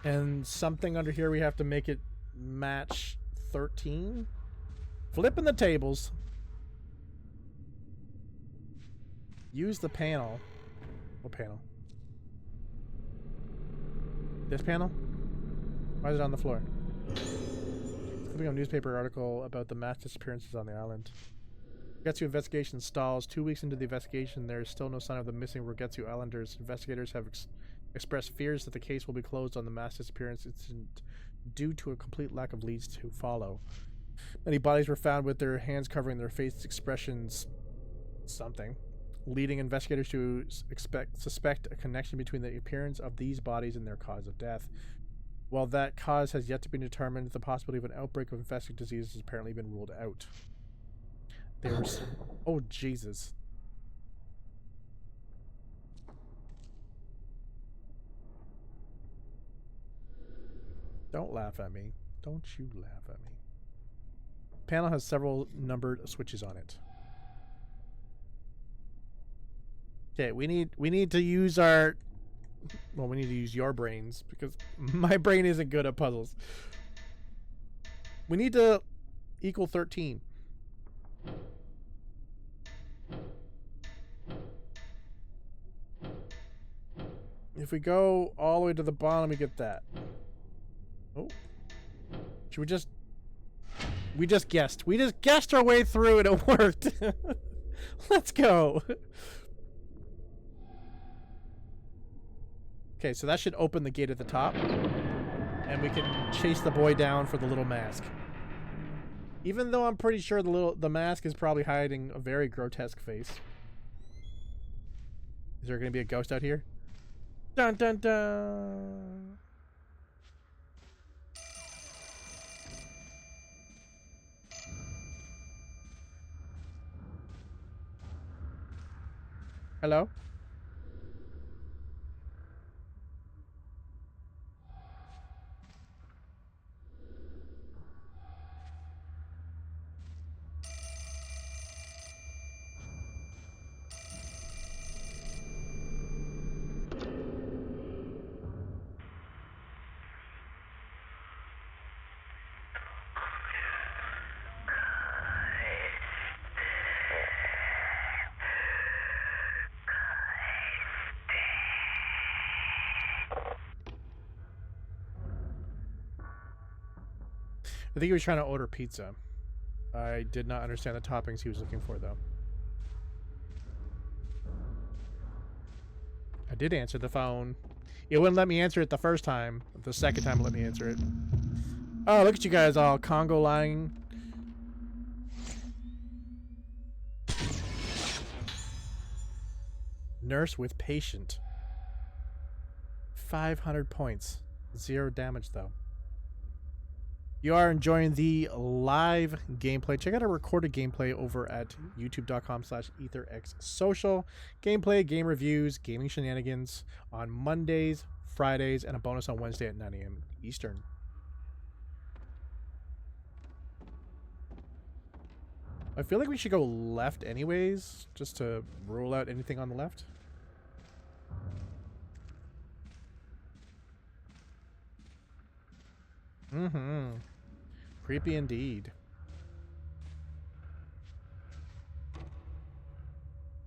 And something under here we have to make it match 13. Flipping the tables. Use the panel. What panel? This panel? Why is it on the floor? Clipping a newspaper article about the mass disappearances on the island. Rogetsu investigation stalls. 2 weeks into the investigation, there is still no sign of the missing Rogetsu Islanders. Investigators have expressed fears that the case will be closed on the mass disappearance incident due to a complete lack of leads to follow. Many bodies were found with their hands covering their face expressions. Something. Leading investigators to suspect a connection between the appearance of these bodies and their cause of death. While that cause has yet to be determined, the possibility of an outbreak of infectious disease has apparently been ruled out. There's... Oh, Jesus. Don't laugh at me. Don't you laugh at me. Panel has several numbered switches on it. Okay, we need to use our... Well, we need to use your brains, because my brain isn't good at puzzles. We need to equal 13. If we go all the way to the bottom, we get that. Oh. Should we just... We just guessed. We just guessed our way through and it worked. Let's go. Okay, so that should open the gate at the top. And we can chase the boy down for the little mask. Even though I'm pretty sure the mask is probably hiding a very grotesque face. Is there going to be a ghost out here? Dun dun dun! Hello? I think he was trying to order pizza. I did not understand the toppings he was looking for, though. I did answer the phone. It wouldn't let me answer it the first time. The second time it let me answer it. Oh, look at you guys all Congo lying. Nurse with patient. 500 points. 0 damage, though. You are enjoying the live gameplay. Check out our recorded gameplay over at youtube.com/ETHERxSOCIal. Gameplay, game reviews, gaming shenanigans on Mondays, Fridays, and a bonus on Wednesday at 9 a.m. Eastern. I feel like we should go left anyways, just to rule out anything on the left. Mm-hmm. Creepy indeed.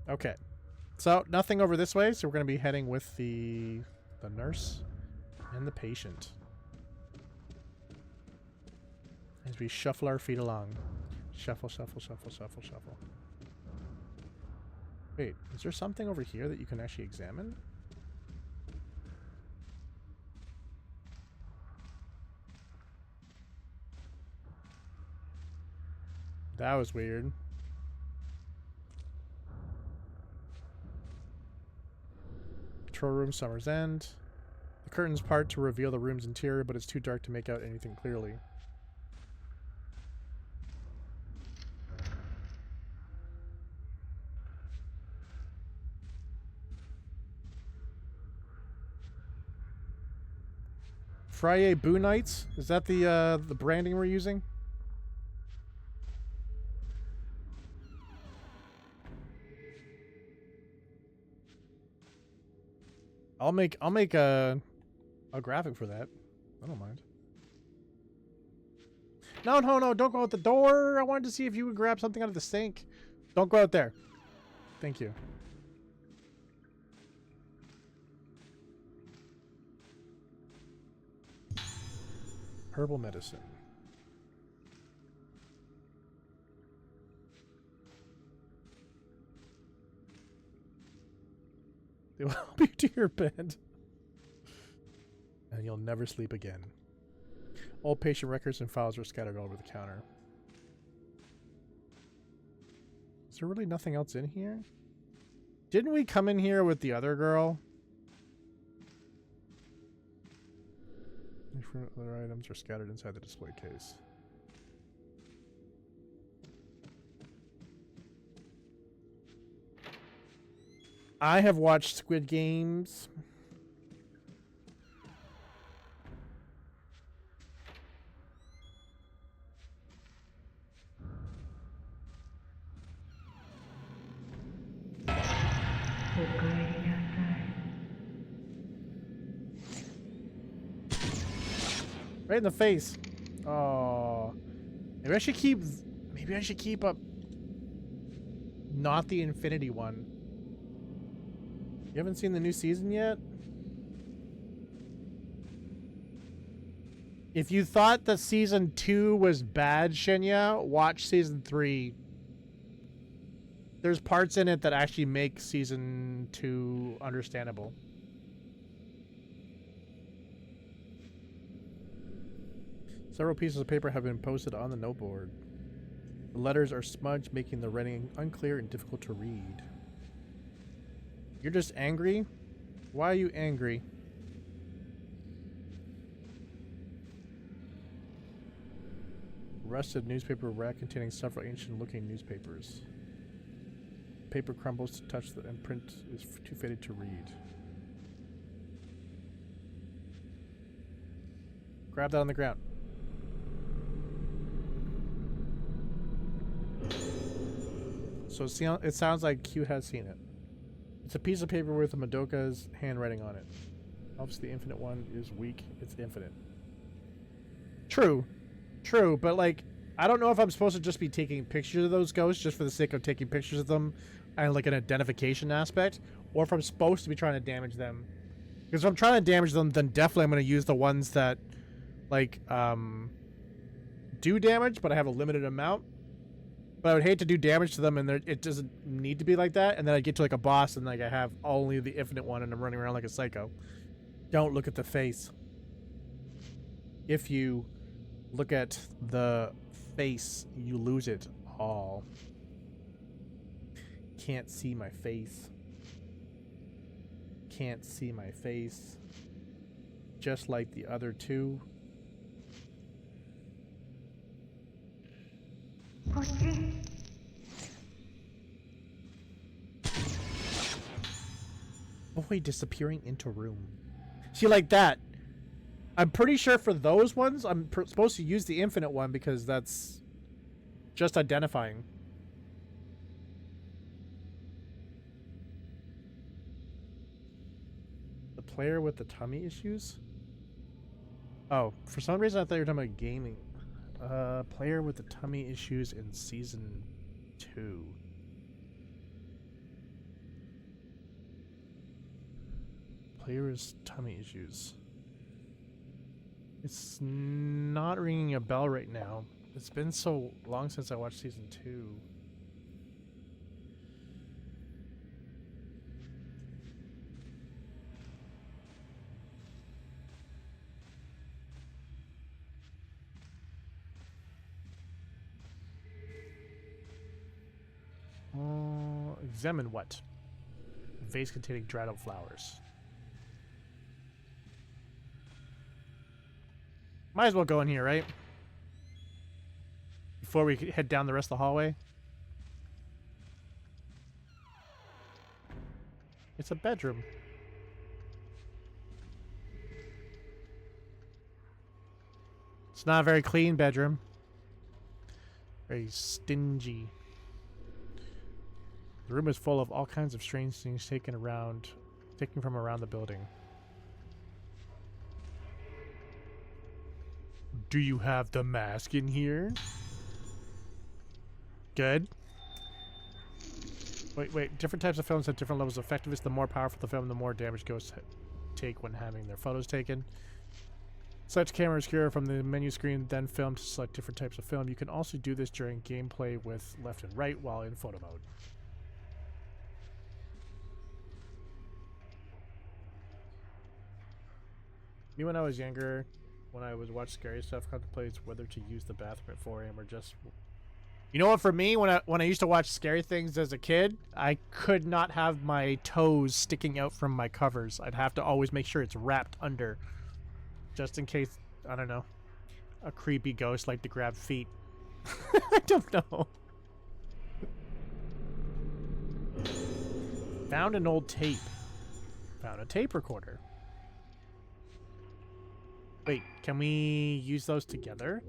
Okay. So, nothing over this way, so we're going to be heading with the nurse and the patient. As we shuffle our feet along. Shuffle, shuffle, shuffle, shuffle, shuffle. Wait, is there something over here that you can actually examine? That was weird. Control room, Summer's End. The curtains part to reveal the room's interior, but it's too dark to make out anything clearly. Friday Boo Nights? Is that the branding we're using? I'll make a graphic for that. I don't mind. No, don't go out the door. I wanted to see if you would grab something out of the sink. Don't go out there. Thank you. Herbal medicine. They will help you to your bed. And you'll never sleep again. All patient records and files are scattered all over the counter. Is there really nothing else in here? Didn't we come in here with the other girl? Other items are scattered inside the display case. I have watched Squid Games. Right in the face. Oh, maybe I should keep up. Not the Infinity one. You haven't seen the new season yet? If you thought that season 2 was bad, Shinya, watch season 3. There's parts in it that actually make season 2 understandable. Several pieces of paper have been posted on the noteboard. The letters are smudged, making the writing unclear and difficult to read. You're just angry? Why are you angry? Rusted newspaper rack containing several ancient-looking newspapers. Paper crumbles to touch and print is too faded to read. Grab that on the ground. So it sounds like Q has seen it. It's a piece of paper with Madoka's handwriting on it. Helps the infinite one is weak. It's infinite. True. True, but like, I don't know if I'm supposed to just be taking pictures of those ghosts just for the sake of taking pictures of them and like an identification aspect, or if I'm supposed to be trying to damage them. Because if I'm trying to damage them, then definitely I'm going to use the ones that like do damage, but I have a limited amount. But I would hate to do damage to them, and it doesn't need to be like that. And then I get to like a boss, and like I have only the infinite one, and I'm running around like a psycho. Don't look at the face. If you look at the face, you lose it all. Can't see my face. Can't see my face. just like the other two. Boy disappearing into room. See, like that. I'm pretty sure for those ones, I'm supposed to use the infinite one because that's just identifying. The player with the tummy issues? Oh, for some reason I thought you were talking about gaming. Player with the tummy issues in season 2. Player's tummy issues. It's not ringing a bell right now. It's been so long since I watched season 2. Examine what? A vase containing dried up flowers. Might as well go in here, right? Before we head down the rest of the hallway. It's a bedroom. It's not a very clean bedroom. Very stingy. The room is full of all kinds of strange things taken from around the building. Do you have the mask in here? Good. Wait. Different types of films have different levels of effectiveness. The more powerful the film, the more damage ghosts take when having their photos taken. Select camera obscura from the menu screen, then film to select different types of film. You can also do this during gameplay with left and right while in photo mode. Me when I was younger, when I was watching scary stuff, contemplates whether to use the bathroom at 4 a.m. or just... You know what, for me, when I used to watch scary things as a kid, I could not have my toes sticking out from my covers. I'd have to always make sure it's wrapped under. Just in case, I don't know, a creepy ghost like to grab feet. I don't know. Found an old tape. Found a tape recorder. Wait, can we use those together?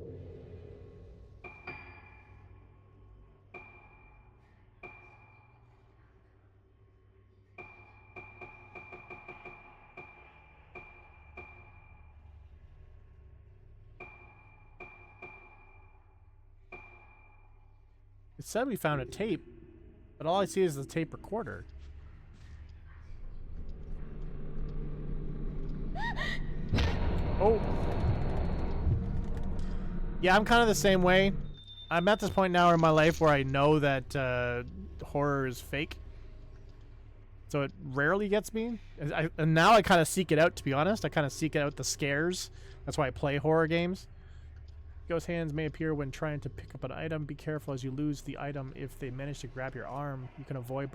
It said we found a tape, but all I see is the tape recorder. Oh. Yeah, I'm kind of the same way. I'm at this point now in my life where I know that horror is fake. So it rarely gets me. And now I kind of seek it out, to be honest. I kind of seek out the scares. That's why I play horror games. Ghost hands may appear when trying to pick up an item. Be careful as you lose the item. If they manage to grab your arm, you can avoid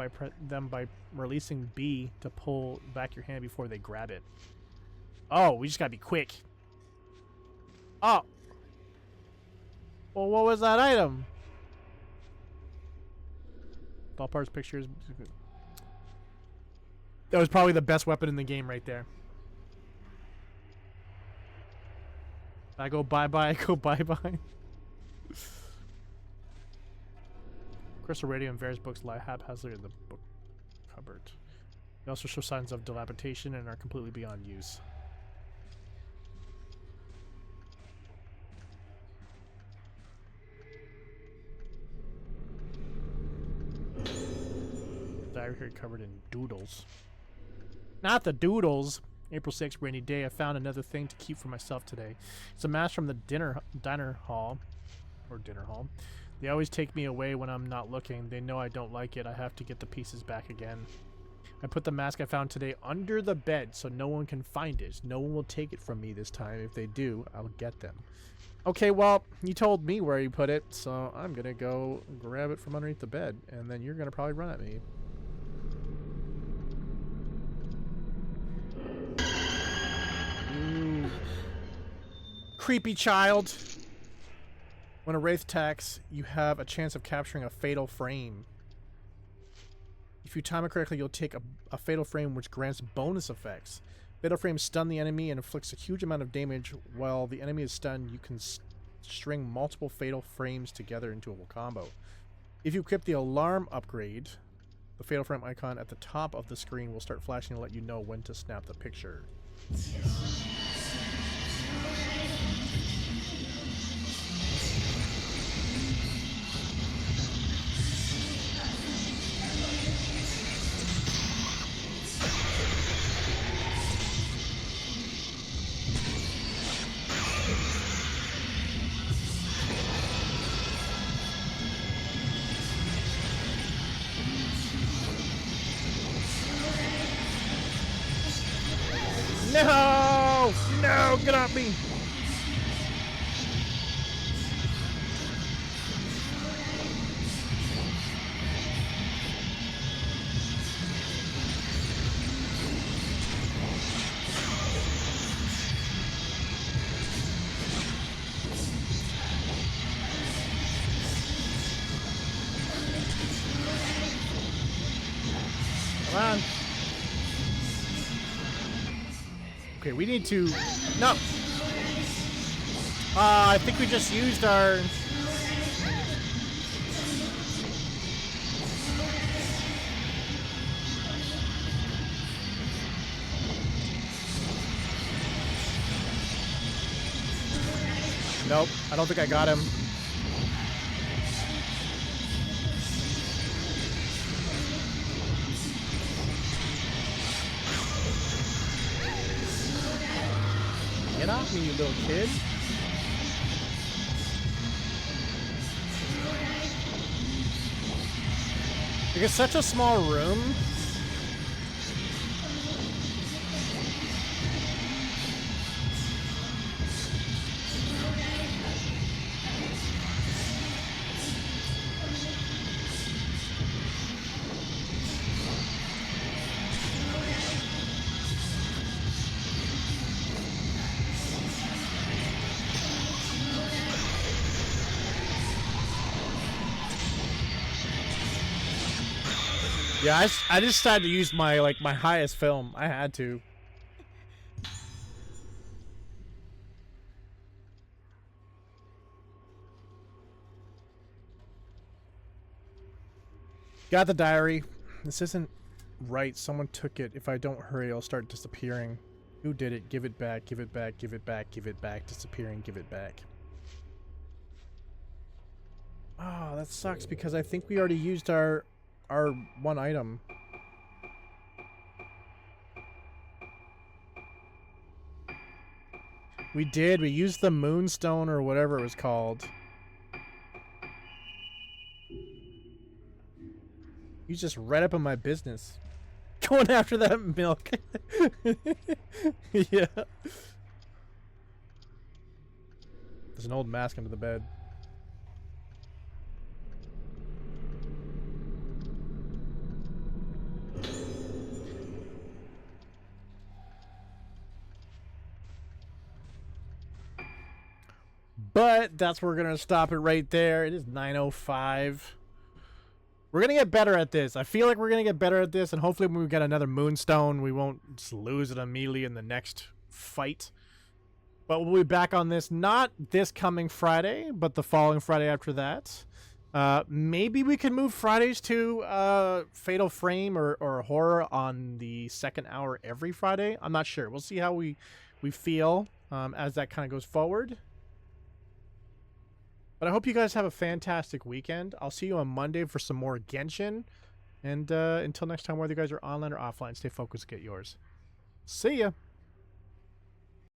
them by releasing B to pull back your hand before they grab it. Oh, we just gotta be quick. Oh. Well, what was that item? Doll parts, pictures. That was probably the best weapon in the game right there. I go bye-bye, I go bye-bye. Crystal Radio and various books lie haphazardly in the book cupboard. They also show signs of dilapidation and are completely beyond use. Diary here covered in doodles. Not the doodles! April 6th, rainy day. I found another thing to keep for myself today. It's a mask from the diner hall. They always take me away when I'm not looking. They know I don't like it. I have to get the pieces back again. I put the mask I found today under the bed so no one can find it. No one will take it from me this time. If they do, I'll get them. Okay, well, you told me where you put it, so I'm gonna go grab it from underneath the bed, and then you're gonna probably run at me. Ooh. Creepy child. When a wraith attacks, you have a chance of capturing a fatal frame. If you time it correctly, you'll take a fatal frame which grants bonus effects. Fatal frames stun the enemy and inflicts a huge amount of damage. While the enemy is stunned, you can string multiple fatal frames together into a combo. If you equip the alarm upgrade, the fatal frame icon at the top of the screen will start flashing to let you know when to snap the picture. No! No! Get off me! Come on. Okay, we need to... No! I think we just used our... Nope, I don't think I got him. Get off me, you little kid. Like, it's such a small room. Yeah, I just decided to use my my highest film. I had to. Got the diary. This isn't right. Someone took it. If I don't hurry, it'll start disappearing. Who did it? Give it back. Give it back. Give it back. Give it back. Disappearing. Give it back. Oh, that sucks because I think we already used our one item. We did. We used the moonstone or whatever it was called. You just read up on my business. Going after that milk. Yeah. There's an old mask under the bed. But that's where we're going to stop it right there. It is 9:05. We're going to get better at this. I feel like we're going to get better at this, and hopefully when we get another moonstone, we won't just lose it immediately in the next fight. But we'll be back on this, not this coming Friday, but the following Friday after that. Maybe we can move Fridays to Fatal Frame or Horror on the second hour every Friday. I'm not sure. We'll see how we feel as that kind of goes forward. But I hope you guys have a fantastic weekend. I'll see you on Monday for some more Genshin. And until next time, whether you guys are online or offline, stay focused, get yours. See ya!